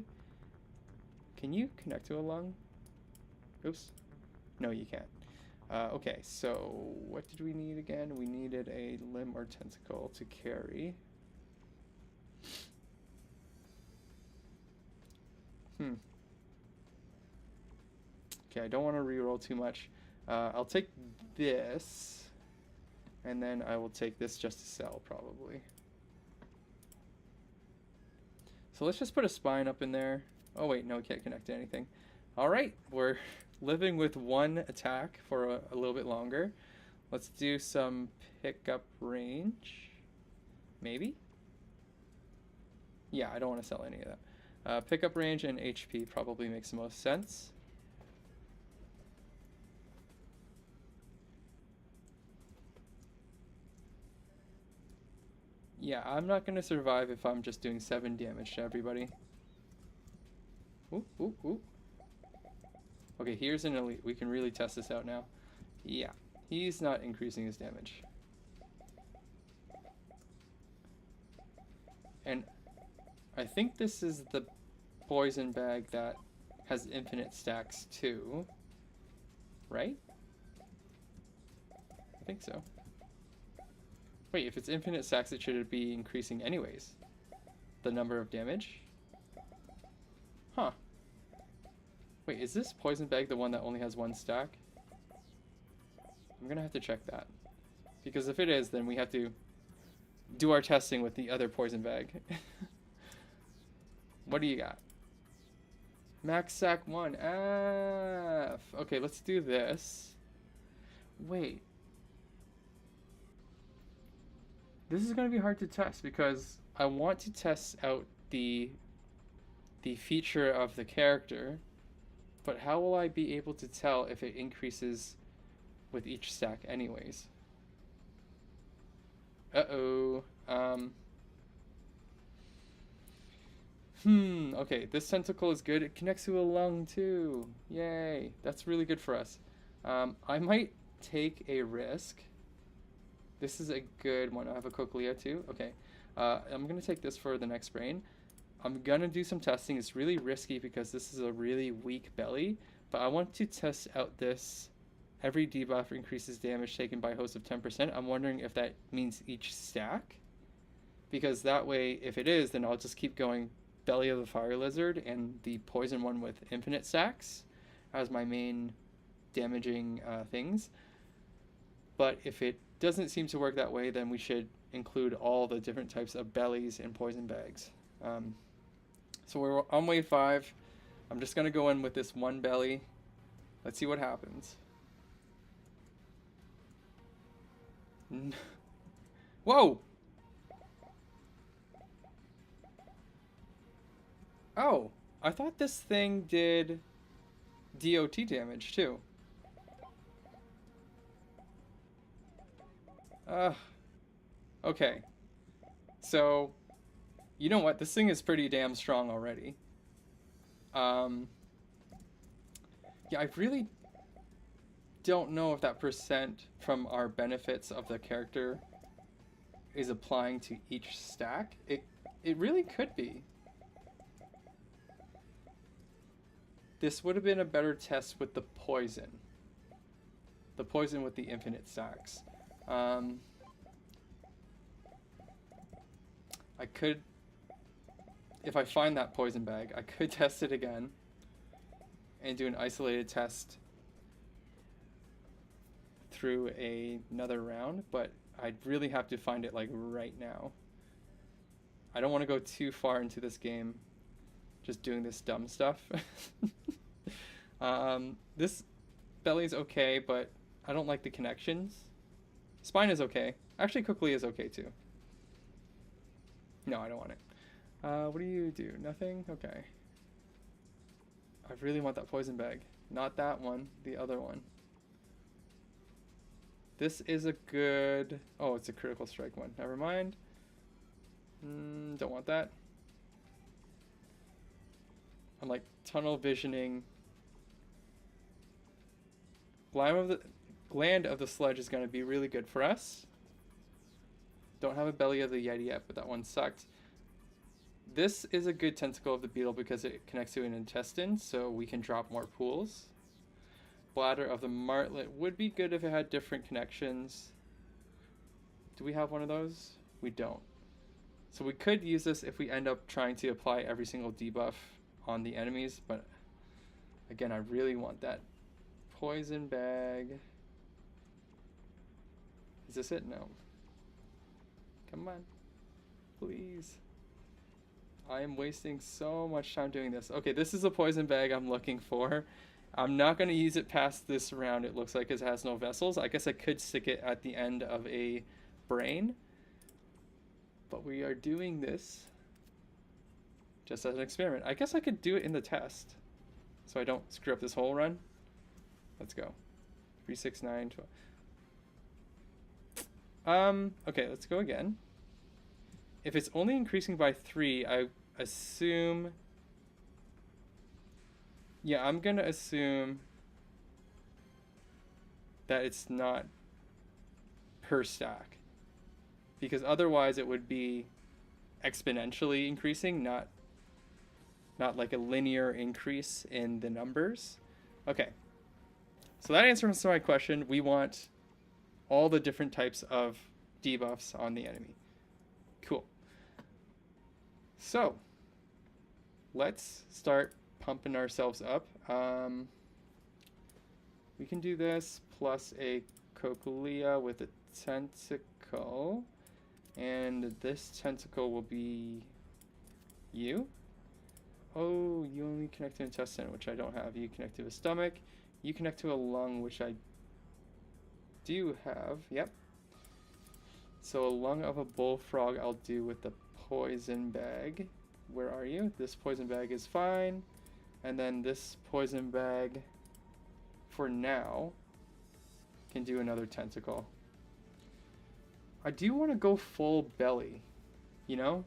Can you connect to a lung? Oops. No, you can't. Okay, so what did we need again? We needed a limb or tentacle to carry. Okay, I don't want to reroll too much. I'll take this, and then I will take this just to sell, probably. So let's just put a spine up in there. Oh wait, no, we can't connect to anything. Alright, we're living with one attack for a little bit longer. Let's do some pickup range. Maybe? Yeah, I don't want to sell any of that. Pickup range and HP probably makes the most sense. Yeah, I'm not going to survive if I'm just doing 7 damage to everybody. Ooh, ooh, ooh. Okay, here's an elite. We can really test this out now. Yeah, he's not increasing his damage. And I think this is the poison bag that has infinite stacks too. Right? I think so. Wait, if it's infinite stacks, it should be increasing anyways. The number of damage? Huh. Wait, is this poison bag the one that only has 1 stack? I'm gonna have to check that. Because if it is, then we have to do our testing with the other poison bag. What do you got? Max sack 1. F. Okay, let's do this. Wait. This is going to be hard to test because I want to test out the feature of the character, but how will I be able to tell if it increases with each stack anyways? Uh-oh. Okay, this tentacle is good. It connects to a lung too. Yay. That's really good for us. I might take a risk. This is a good one. I have a cochlea too. Okay. I'm going to take this for the next brain. I'm going to do some testing. It's really risky because this is a really weak belly, but I want to test out this. Every debuff increases damage taken by host of 10%. I'm wondering if that means each stack, because that way, if it is, then I'll just keep going belly of the fire lizard and the poison one with infinite stacks as my main damaging things. But if it doesn't seem to work that way, then we should include all the different types of bellies and poison bags. So we're on wave 5. I'm just going to go in with this one belly. Let's see what happens. Whoa! Oh, I thought this thing did DOT damage too. Okay. So, you know what? This thing is pretty damn strong already. Yeah, I really don't know if that percent from our benefits of the character is applying to each stack. It really could be. This would have been a better test with the poison. The poison with the infinite stacks. I could if I find that poison bag, I could test it again and do an isolated test through another round, but I'd really have to find it like right now. I don't want to go too far into this game just doing this dumb stuff. This belly's okay, but I don't like the connections. Spine is okay. Actually, Cochlea is okay too. No, I don't want it. What do you do? Nothing? Okay. I really want that poison bag. Not that one, the other one. This is a good... Oh, it's a critical strike one. Never mind. Don't want that. I'm like tunnel visioning. Gland of the Sludge is going to be really good for us. Don't have a Belly of the Yeti yet, but that one sucked. This is a good tentacle of the beetle because it connects to an intestine, so we can drop more pools. Bladder of the martlet would be good if it had different connections. Do we have one of those? We don't. So we could use this if we end up trying to apply every single debuff on the enemies, but again, I really want that poison bag. Is this it? No. Come on. Please. I am wasting so much time doing this. Okay, this is a poison bag I'm looking for. I'm not going to use it past this round. It looks like it has no vessels. I guess I could stick it at the end of a brain. But we are doing this just as an experiment. I guess I could do it in the test so I don't screw up this whole run. Let's go. 3, 6, 9, 12. Okay, let's go again. If it's only increasing by 3, I assume... Yeah, I'm gonna assume that it's not per stack. Because otherwise it would be exponentially increasing, not like a linear increase in the numbers. Okay. So that answers my question. We want all the different types of debuffs on the enemy. Cool. So, let's start pumping ourselves up. We can do this plus a Cochlea with a tentacle. And this tentacle will be you. Oh, you only connect to an intestine, which I don't have. You connect to a stomach. You connect to a lung, which I do have. Yep. So a lung of a bullfrog I'll do with the poison bag. Where are you? This poison bag is fine. And then this poison bag, for now, can do another tentacle. I do want to go full belly, you know?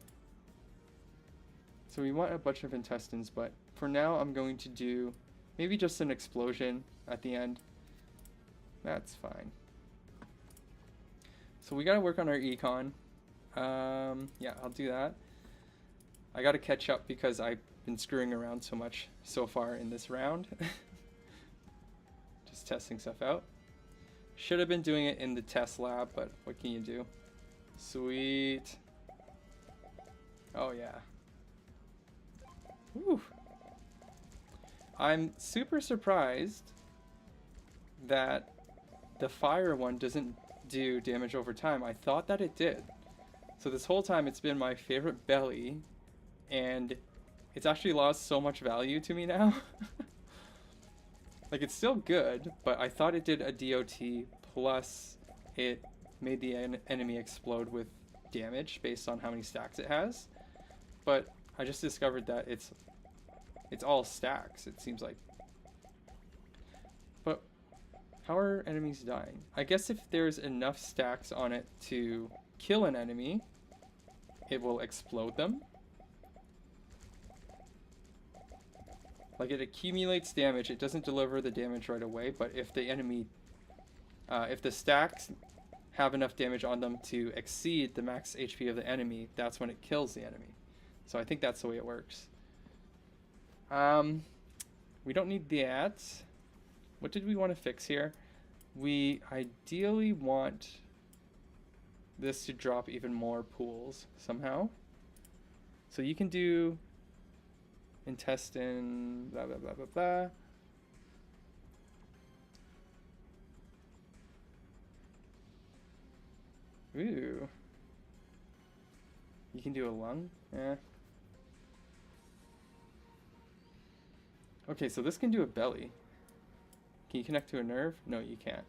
So we want a bunch of intestines, but for now I'm going to do maybe just an explosion at the end. That's fine. So we gotta work on our econ. Yeah, I'll do that. I gotta catch up because I've been screwing around so much so far in this round. Just testing stuff out. Should have been doing it in the test lab, but what can you do? Sweet. Oh yeah. Whew. I'm super surprised that the fire one doesn't do damage over time. I thought that it did. So this whole time it's been my favorite belly, and it's actually lost so much value to me now. Like, it's still good, but I thought it did a DOT plus it made the enemy explode with damage based on how many stacks it has. But I just discovered that it's all stacks, it seems like. But how are enemies dying? I guess if there's enough stacks on it to kill an enemy, it will explode them. Like, it accumulates damage. It doesn't deliver the damage right away, but if the enemy, if the stacks have enough damage on them to exceed the max HP of the enemy, that's when it kills the enemy. So I think that's the way it works. We don't need that. What did we want to fix here? We ideally want this to drop even more pools somehow. So you can do intestine, blah, blah, blah, blah, blah. Ooh. You can do a lung? Eh. Okay, so this can do a belly. Can you connect to a nerve? No, you can't.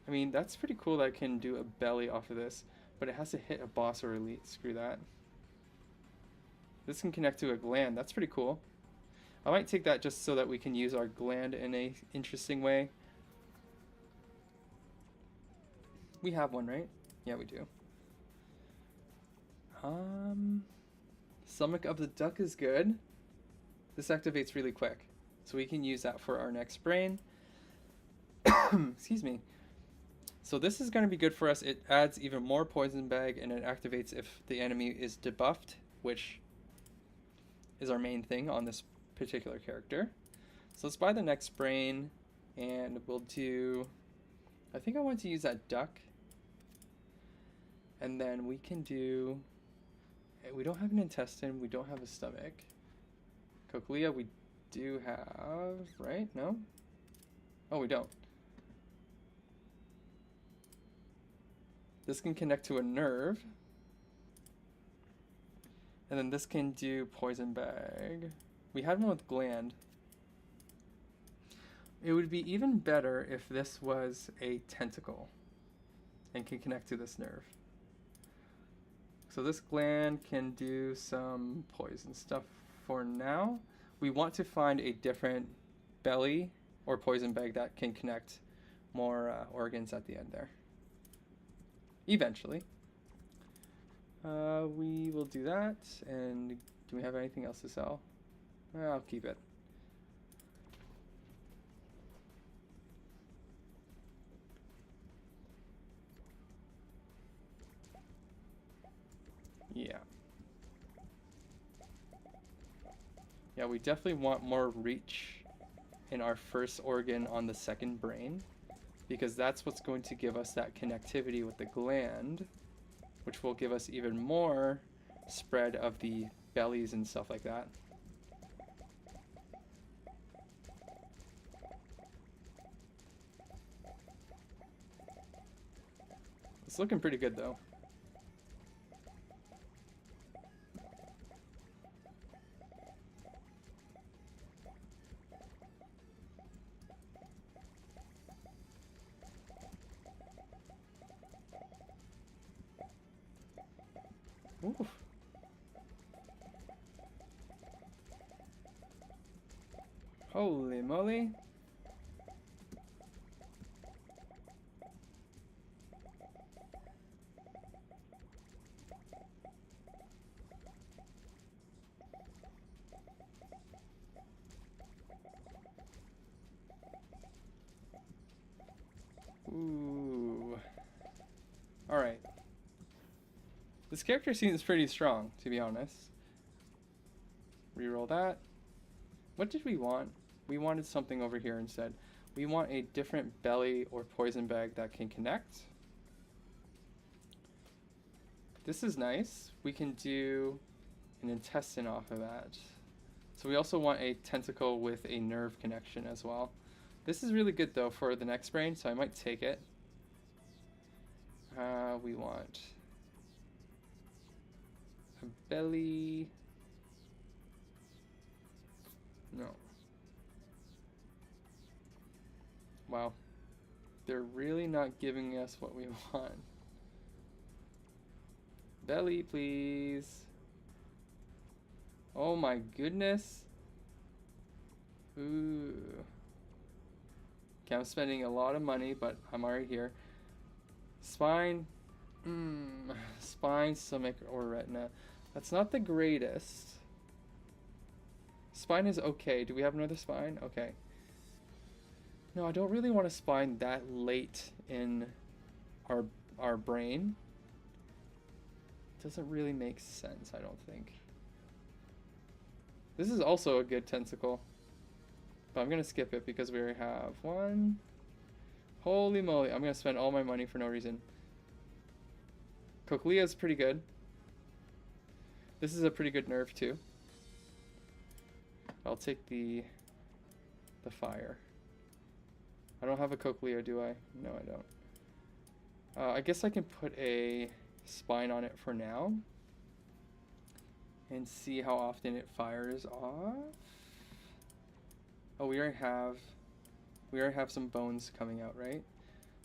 I mean, that's pretty cool that it can do a belly off of this, but it has to hit a boss or elite. Screw that. This can connect to a gland. That's pretty cool. I might take that just so that we can use our gland in a interesting way. We have one, right? Yeah, we do. Stomach of the duck is good. This activates really quick, so we can use that for our next brain. Excuse me. So this is going to be good for us. It adds even more poison bag, and it activates if the enemy is debuffed, which is our main thing on this particular character. So let's buy the next brain, and we'll do... I think I want to use that duck. And then we can do... We don't have an intestine, we don't have a stomach. Cochlea we do have, right? No? Oh, we don't. This can connect to a nerve. And then this can do poison bag. We had one with gland. It would be even better if this was a tentacle and can connect to this nerve. So this gland can do some poison stuff for now. We want to find a different belly or poison bag that can connect more organs at the end there. Eventually. We will do that. And do we have anything else to sell? I'll keep it. Yeah. Yeah, we definitely want more reach in our first organ on the second brain, because that's what's going to give us that connectivity with the gland, which will give us even more spread of the bellies and stuff like that. It's looking pretty good though. Oof. Holy moly. Ooh. Alright. This character seems pretty strong, to be honest. Reroll that. What did we want? We wanted something over here instead. We want a different belly or poison bag that can connect. This is nice. We can do an intestine off of that. So we also want a tentacle with a nerve connection as well. This is really good though for the next brain, so I might take it. We want a belly. No. Wow. They're really not giving us what we want. Belly, please. Oh my goodness. Ooh. Okay, I'm spending a lot of money, but I'm already here. Spine. Spine, stomach, or retina. That's not the greatest. Spine is okay. Do we have another spine? Okay. No, I don't really want a spine that late in our brain. Doesn't really make sense, I don't think. This is also a good tentacle. But I'm gonna skip it because we already have one. Holy moly, I'm gonna spend all my money for no reason. Cochlea is pretty good. This is a pretty good nerf too. I'll take the fire. I don't have a Cochlea, do I? No, I don't. I guess I can put a spine on it for now and see how often it fires off. Oh, we already have some bones coming out, right?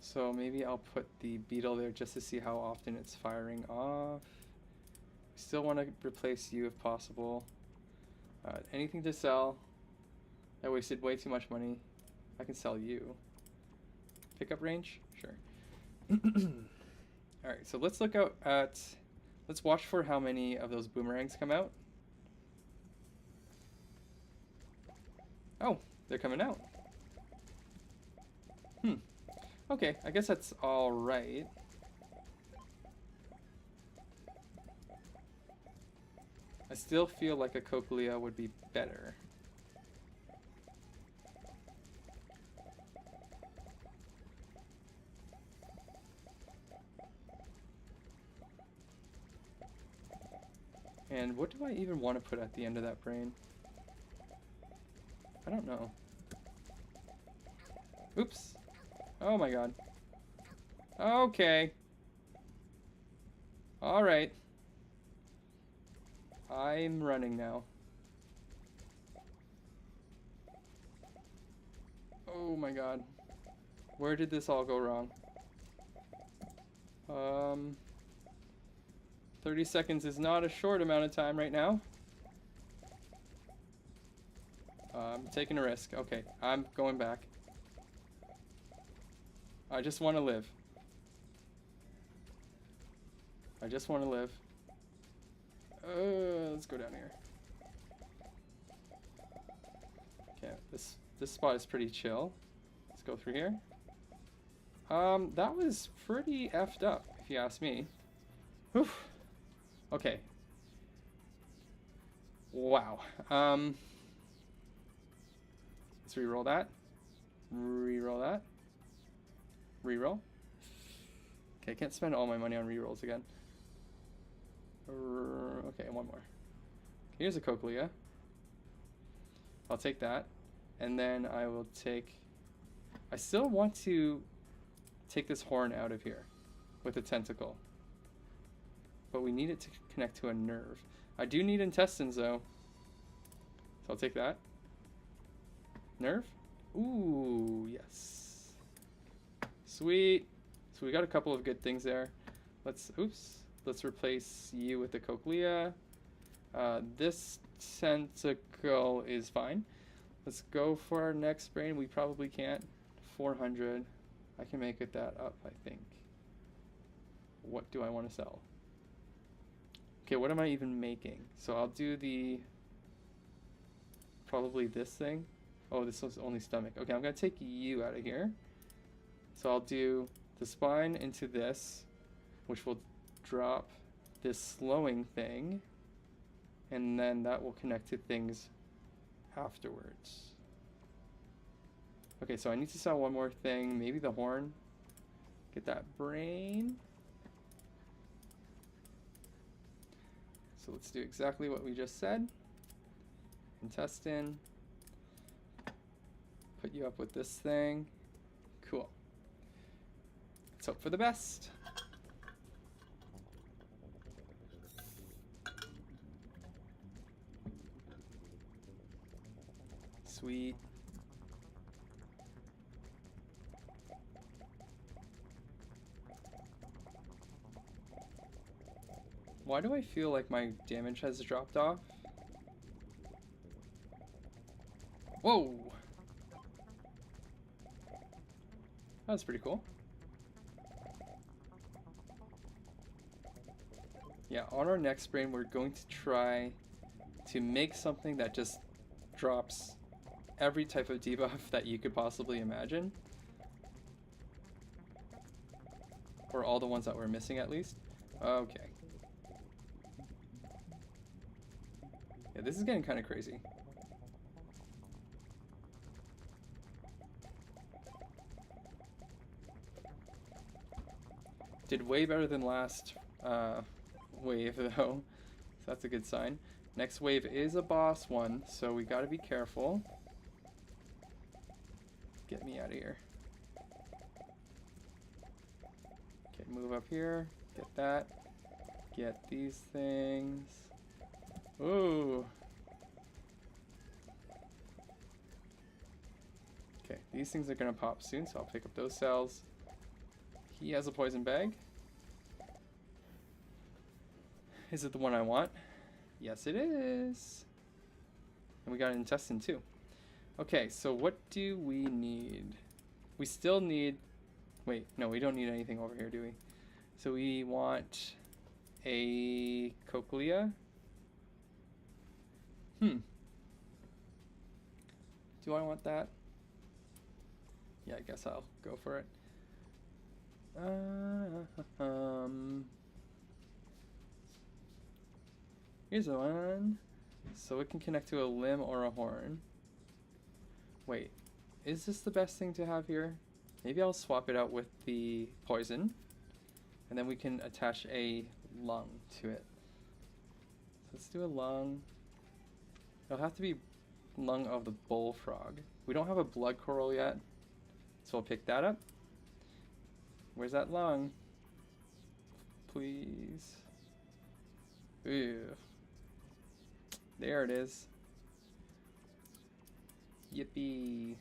So maybe I'll put the beetle there just to see how often it's firing off. Still want to replace you if possible. Anything to sell. I wasted way too much money. I can sell you. Pickup range? Sure. Alright, so let's look out at... Let's watch for how many of those boomerangs come out. Oh, they're coming out. Okay, I guess that's alright. I still feel like a Cochlea would be better. And what do I even want to put at the end of that brain? I don't know. Oops. Oh my god. Okay. Alright. I'm running now. Oh my god. Where did this all go wrong? 30 seconds is not a short amount of time right now. I'm taking a risk. Okay, I'm going back. I just want to live. I just want to live. Let's go down here. Okay, this spot is pretty chill. Let's go through here. That was pretty effed up, if you ask me. Whew. Okay. Wow. Let's re-roll that. Re-roll that. Re-roll. Okay, I can't spend all my money on re-rolls again. Okay, one more. Here's a Cochlea. I'll take that. And then I will take... I still want to take this horn out of here with a tentacle. But we need it to connect to a nerve. I do need intestines, though. So I'll take that. Nerve? Ooh, yes. Sweet. So we got a couple of good things there. Let's replace you with the Cochlea. This tentacle is fine. Let's go for our next brain. We probably can't. 400. I can make it that up, I think. What do I want to sell? Okay, what am I even making? So I'll do the... probably this thing. Oh, this was only stomach. Okay, I'm going to take you out of here. So I'll do the spine into this, which will drop this slowing thing. And then that will connect to things afterwards. Okay, so I need to sell one more thing. Maybe the horn. Get that brain. So let's do exactly what we just said. Intestine. Put you up with this thing. Cool. Let's hope for the best. Sweet. Why do I feel like my damage has dropped off? Whoa! That was pretty cool. Yeah, on our next brain, we're going to try to make something that just drops every type of debuff that you could possibly imagine. Or all the ones that we're missing, at least. Okay. Yeah, this is getting kind of crazy. Did way better than last wave, though. So that's a good sign. Next wave is a boss one, so we gotta be careful. Get me out of here. Okay, move up here. Get that. Get these things. Ooh. Okay, these things are gonna pop soon, so I'll pick up those cells. He has a poison bag. Is it the one I want? Yes, it is. And we got an intestine too. Okay, so what do we need? We still need... Wait, no, we don't need anything over here, do we? So we want a cochlea. Do I want that? Yeah, I guess I'll go for it. Here's one. So it can connect to a limb or a horn. Wait, is this the best thing to have here? Maybe I'll swap it out with the poison. And then we can attach a lung to it. So let's do a lung. It'll have to be lung of the bullfrog. We don't have a blood coral yet, so I'll pick that up. Where's that lung? Please. Ew. There it is. Yippee.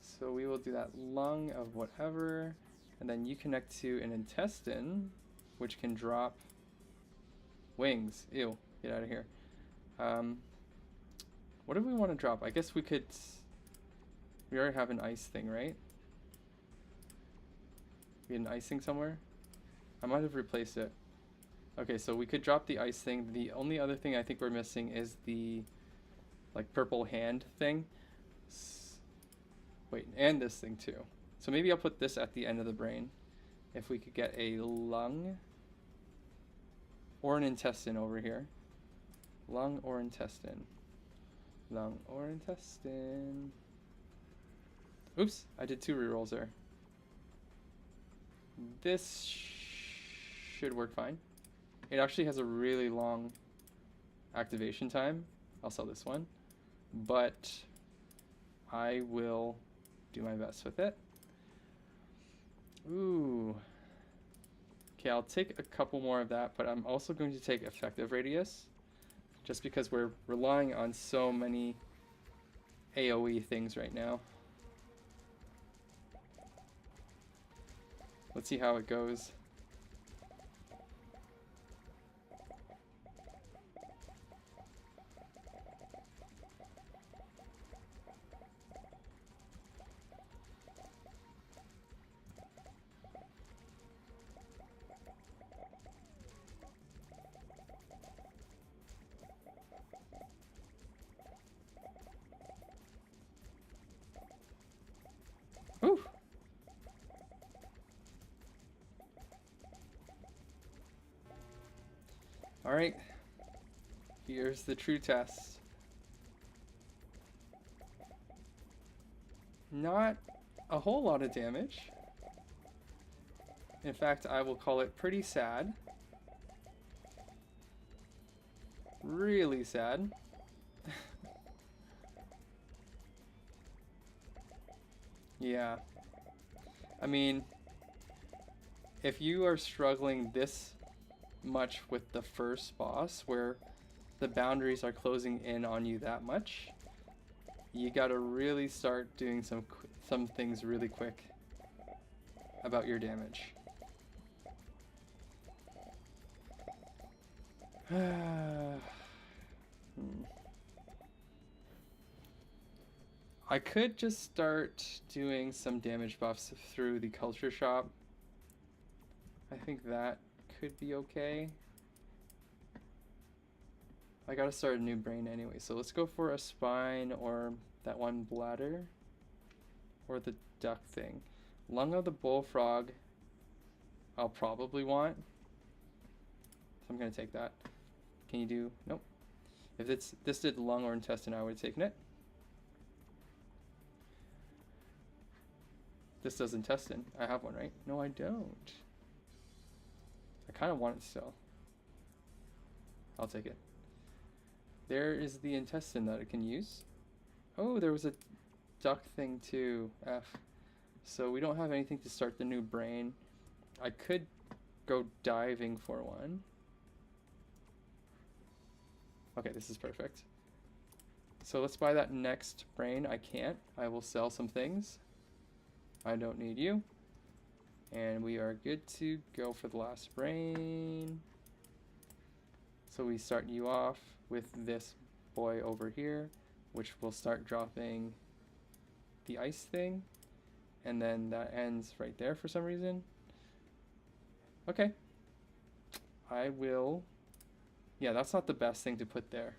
So we will do that lung of whatever, and then you connect to an intestine, which can drop wings. Ew, get out of here. What do we want to drop? I guess we could... We already have an ice thing, right? We had an ice thing somewhere? I might have replaced it. Okay, so we could drop the ice thing. The only other thing I think we're missing is the like purple hand thing. Wait, and this thing too. So maybe I'll put this at the end of the brain. If we could get a lung or an intestine over here. Lung or intestine. Lung or intestine. Oops, I did 2 rerolls there. This should work fine. It actually has a really long activation time. I'll sell this one. But I will do my best with it. Ooh. Okay, I'll take a couple more of that, but I'm also going to take effective radius. Just because we're relying on so many AoE things right now. Let's see how it goes. Ooh. All right, here's the true test. Not a whole lot of damage. In fact, I will call it pretty sad. Really sad. Yeah. I mean, if you are struggling this much with the first boss, where the boundaries are closing in on you that much, you gotta really start doing some things really quick about your damage. I could just start doing some damage buffs through the culture shop. I think that could be okay. I gotta start a new brain anyway, so let's go for a spine or that one bladder or the duck thing. Lung of the bullfrog I'll probably want, so I'm gonna take that. Can you do... Nope. If this did lung or intestine, I would have taken it. This does intestine. I have one, right? No, I don't. I kind of want it still. I'll take it. There is the intestine that it can use. Oh, there was a duck thing too. F. So we don't have anything to start the new brain. I could go diving for one. Okay, this is perfect. So let's buy that next brain. I can't. I will sell some things. I don't need you. And we are good to go for the last brain. So we start you off with this boy over here, which will start dropping the ice thing. And then that ends right there for some reason. Okay. I will... Yeah, that's not the best thing to put there.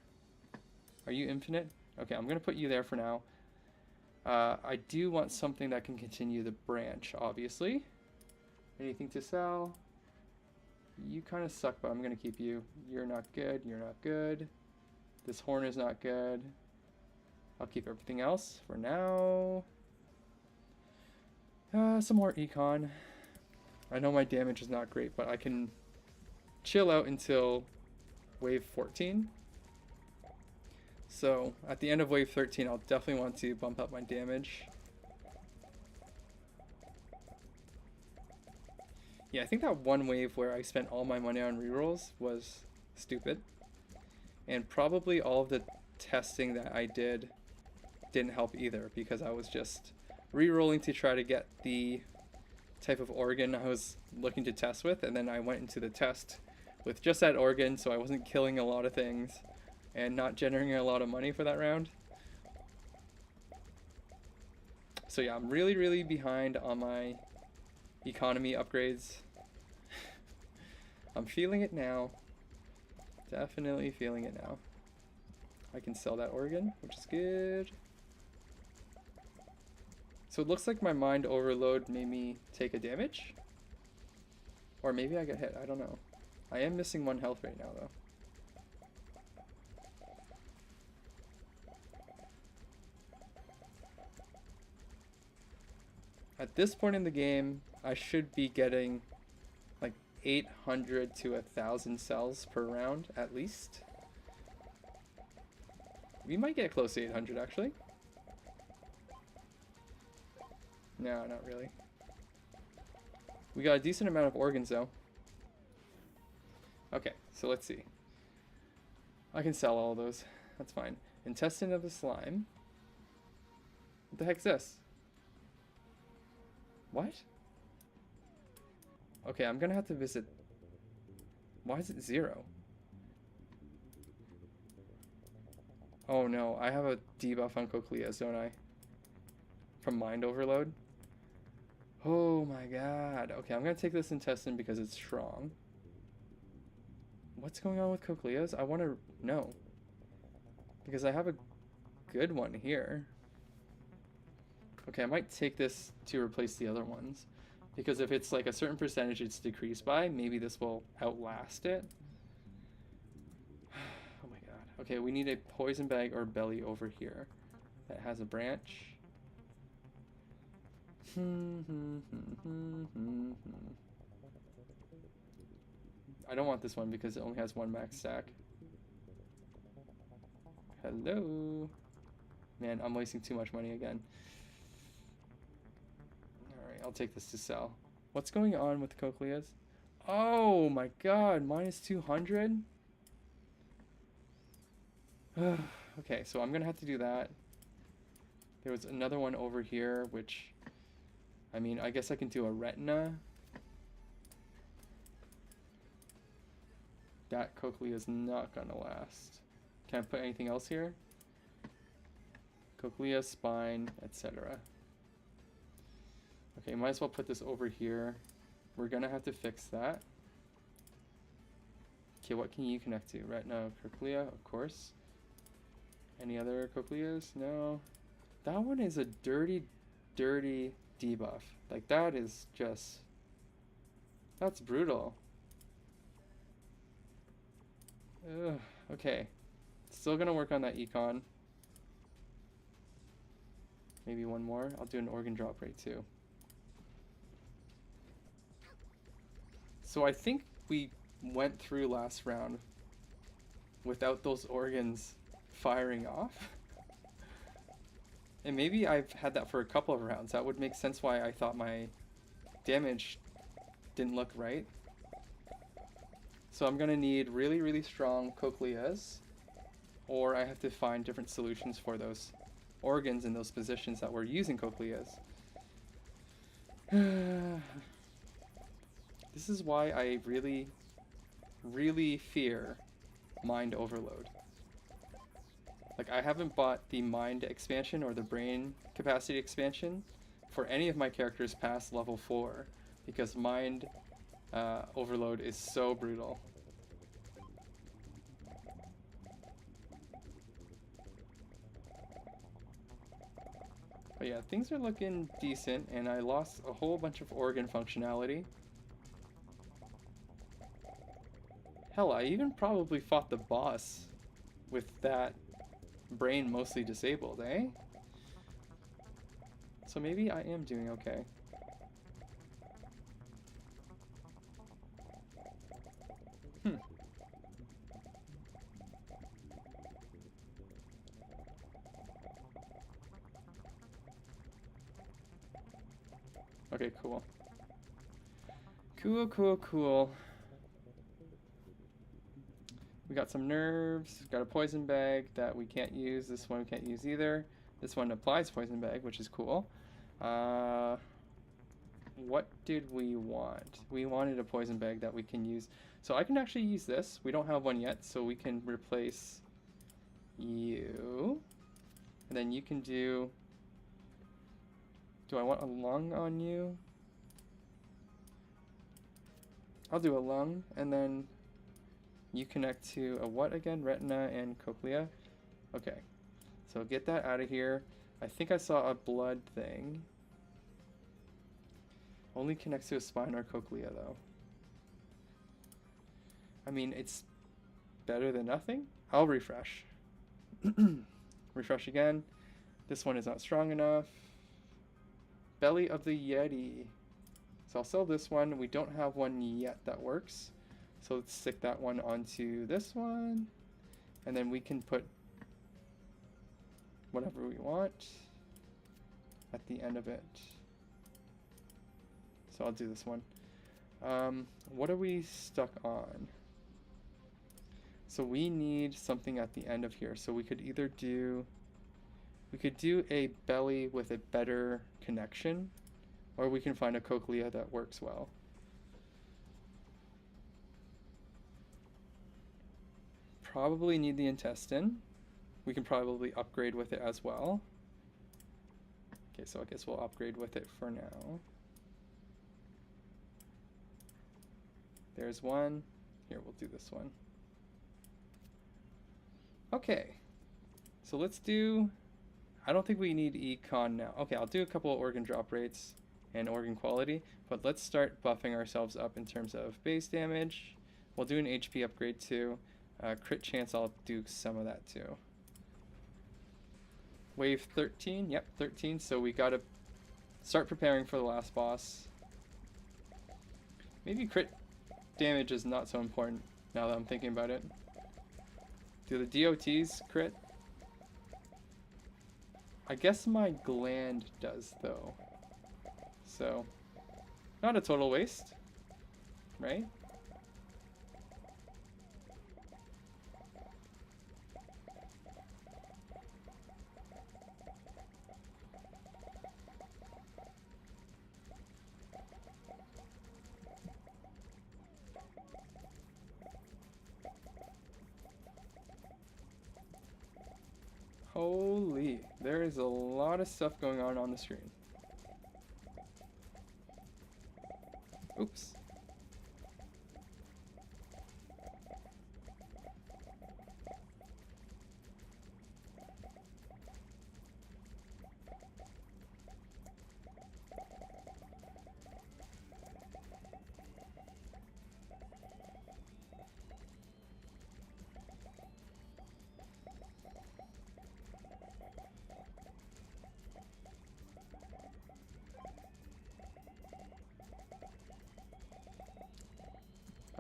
Are you infinite? Okay, I'm going to put you there for now. I do want something that can continue the branch, obviously. Anything to sell? You kind of suck, but I'm going to keep you. You're not good. You're not good. This horn is not good. I'll keep everything else for now. Some more econ. I know my damage is not great, but I can chill out until wave 14. So at the end of wave 13, I'll definitely want to bump up my damage. Yeah, I think that one wave where I spent all my money on rerolls was stupid. And probably all of the testing that I did didn't help either, because I was just rerolling to try to get the type of organ I was looking to test with, and then I went into the test with just that organ, so I wasn't killing a lot of things and not generating a lot of money for that round. So yeah, I'm really behind on my economy upgrades. I'm feeling it now. Definitely feeling it now. I can sell that organ, which is good. So it looks like my mind overload made me take a damage. Or maybe I got hit, I don't know. I am missing 1 health right now though. At this point in the game, I should be getting like 800 to 1,000 cells per round at least. We might get close to 800 actually. No, not really. We got a decent amount of organs though. Okay, so let's see. I can sell all those. That's fine. Intestine of the slime. What the heck's this? What? Okay, I'm gonna have to visit. Why is it 0? Oh no, I have a debuff on Cocleas, don't I? From Mind Overload? Oh my god. Okay, I'm gonna take this intestine because it's strong. What's going on with Cocleas? I want to know. Because I have a good one here. Okay, I might take this to replace the other ones. Because if it's like a certain percentage it's decreased by, maybe this will outlast it. Oh my god. Okay, we need a poison bag or belly over here that has a branch. I don't want this one because it only has 1 max stack. Hello. Man, I'm wasting too much money again. Alright, I'll take this to sell. What's going on with the Cocleas? Oh my god, minus 200? Okay, so I'm gonna have to do that. There was another one over here, which... I mean, I guess I can do a retina. That Cochlea is not gonna last. Can I put anything else here? Cochlea, spine, etc. Okay, might as well put this over here. We're gonna have to fix that. Okay, what can you connect to? Retina, Cochlea, of course. Any other Cochleas? No. That one is a dirty debuff. Like, that is just... That's brutal. Ugh, okay. Still gonna work on that econ. Maybe one more. I'll do an organ drop rate too. So I think we went through last round without those organs firing off. And maybe I've had that for a couple of rounds. That would make sense why I thought my damage didn't look right. So I'm gonna need really, really strong cochleas, or I have to find different solutions for those organs in those positions that we're using cochleas. This is why I really, really fear mind overload. Like, I haven't bought the mind expansion or the brain capacity expansion for any of my characters past level 4 because mind overload is so brutal. But yeah, things are looking decent, and I lost a whole bunch of organ functionality. Hell, I even probably fought the boss with that brain mostly disabled, eh? So maybe I am doing okay. Okay, cool. Cool. We got some nerves, got a poison bag that we can't use. This one we can't use either. This one applies poison bag, which is cool. What did we want? We wanted a poison bag that we can use. So I can actually use this. We don't have one yet, so we can replace you. And then you can do... Do I want a lung on you? I'll do a lung, and then you connect to a what again? Retina and cochlea? Okay. So get that out of here. I think I saw a blood thing. Only connects to a spine or cochlea, though. I mean, it's better than nothing. I'll refresh. Refresh again. This one is not strong enough. Belly of the Yeti. So I'll sell this one. We don't have one yet that works. So let's stick that one onto this one. And then we can put whatever we want at the end of it. So I'll do this one. What are we stuck on? So we need something at the end of here. So we could either do... We could do a belly with a better connection, or we can find a cochlea that works well. Probably need the intestine. We can probably upgrade with it as well. Okay, so I guess we'll upgrade with it for now. There's one. Here, we'll do this one. Okay, so let's do... I don't think we need econ now. Okay, I'll do a couple of organ drop rates and organ quality, but let's start buffing ourselves up in terms of base damage. We'll do an HP upgrade too. Crit chance, I'll do some of that too. Wave 13, yep, 13, so we gotta start preparing for the last boss. Maybe crit damage is not so important now that I'm thinking about it. Do the DOTs crit? I guess my gland does though. So, not a total waste, right? Holy, there is a lot of stuff going on the screen. Oops.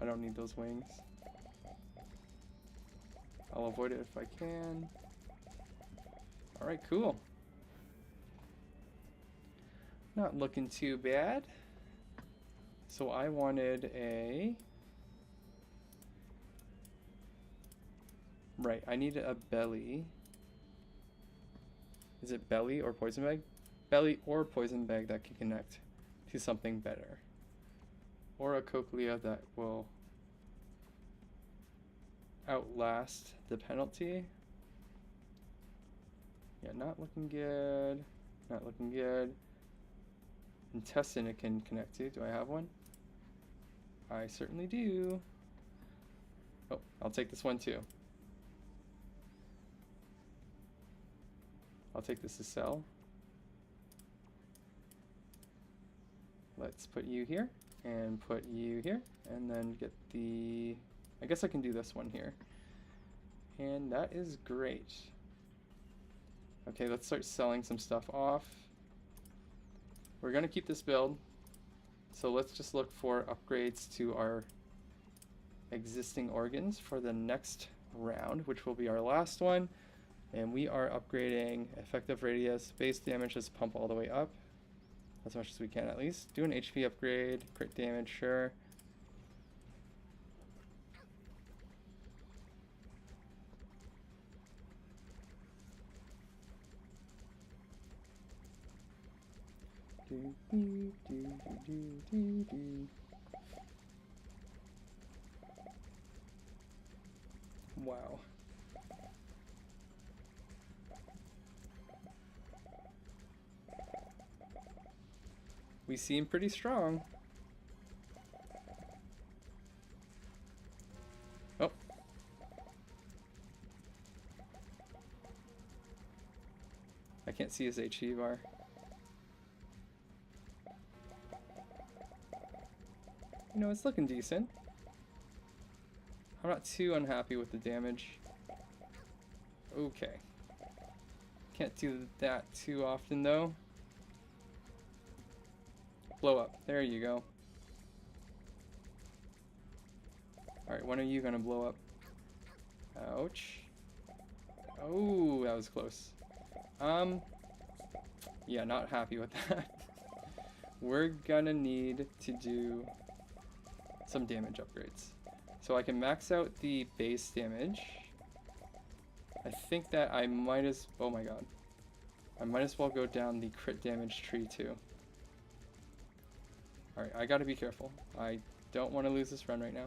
I don't need those wings. I'll avoid it if I can. Alright, cool. Not looking too bad. So I wanted a... Right, I need a belly. Is it belly or poison bag? Belly or poison bag that can connect to something better. Or a cochlea that will outlast the penalty. Yeah, not looking good. Not looking good. Intestine it can connect to. Do I have one? I certainly do. Oh, I'll take this one too. I'll take this to sell. Let's put you here and put you here and then get the... I guess I can do this one here. And that is great. Okay, let's start selling some stuff off. We're gonna keep this build. So let's just look for upgrades to our existing organs for the next round, which will be our last one. And we are upgrading effective radius, base damage, just pump all the way up. As much as we can at least. Do an HP upgrade, crit damage, sure. Wow. We seem pretty strong. Oh. I can't see his HP bar. You know, it's looking decent. I'm not too unhappy with the damage. Okay. Can't do that too often though. Blow up. There you go. Alright, when are you gonna blow up? Ouch. Oh, that was close. Yeah, not happy with that. We're gonna need to do some damage upgrades. So I can max out the base damage. I think that I might as... Oh my god. I might as well go down the crit damage tree too. Alright, I gotta be careful. I don't want to lose this run right now.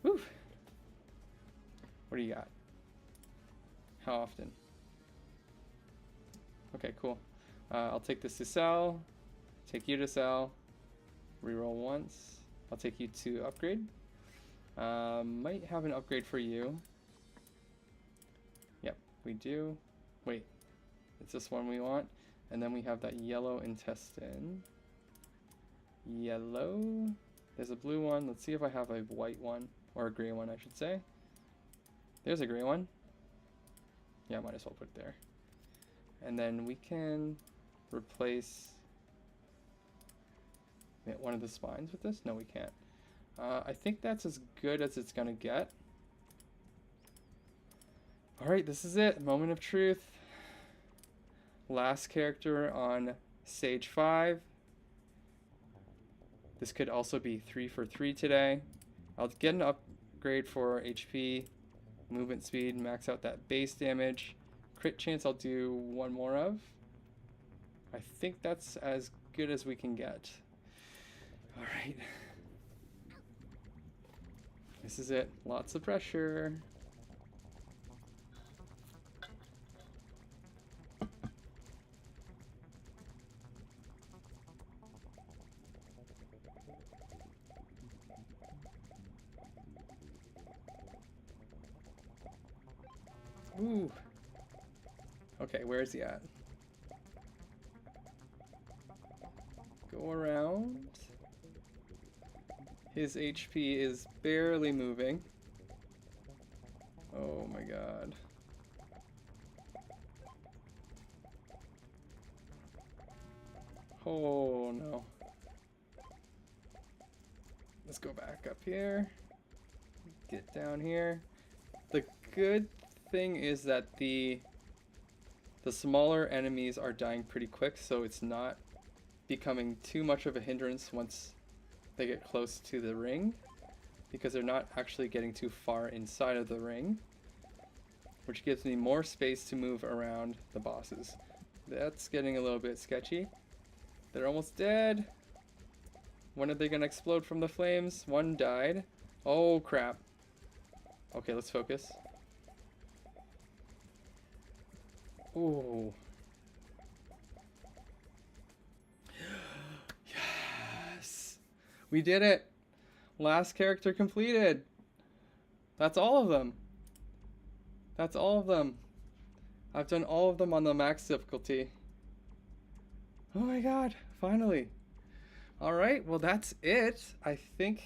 Whew. What do you got? How often? Okay, cool. I'll take this to sell. Take you to sell. Reroll once. I'll take you to upgrade. Might have an upgrade for you. Yep, we do. Wait, it's this one we want. And then we have that yellow intestine. Yellow. There's a blue one. Let's see if I have a white one. Or a gray one, I should say. There's a gray one. Yeah, I might as well put it there. And then we can replace one of the spines with this. No, we can't. I think that's as good as it's gonna get. Alright, this is it. Moment of truth. Last character on stage 5. This could also be 3 for 3 today. I'll get an upgrade for HP, movement speed, max out that base damage. Crit chance I'll do one more of. I think that's as good as we can get. Alright. This is it. Lots of pressure. Ooh. Okay, where is he at? Go around. His HP is barely moving. Oh my god. Oh no. Let's go back up here. Get down here. The good thing is that the smaller enemies are dying pretty quick, so it's not becoming too much of a hindrance once they get close to the ring, because they're not actually getting too far inside of the ring, which gives me more space to move around the bosses. That's getting a little bit sketchy. They're almost dead. When are they gonna explode from the flames? One died. Oh crap. Okay, let's focus. Ooh. Yes! We did it! Last character completed! That's all of them. That's all of them. I've done all of them on the max difficulty. Oh my god, finally. Alright, well that's it. I think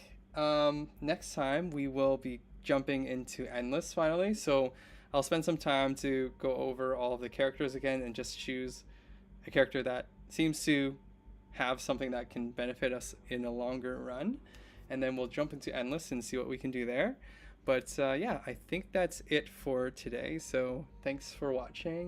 next time we will be jumping into Endless finally. So I'll spend some time to go over all of the characters again and just choose a character that seems to have something that can benefit us in a longer run. And then we'll jump into Endless and see what we can do there. But yeah, I think that's it for today. So thanks for watching.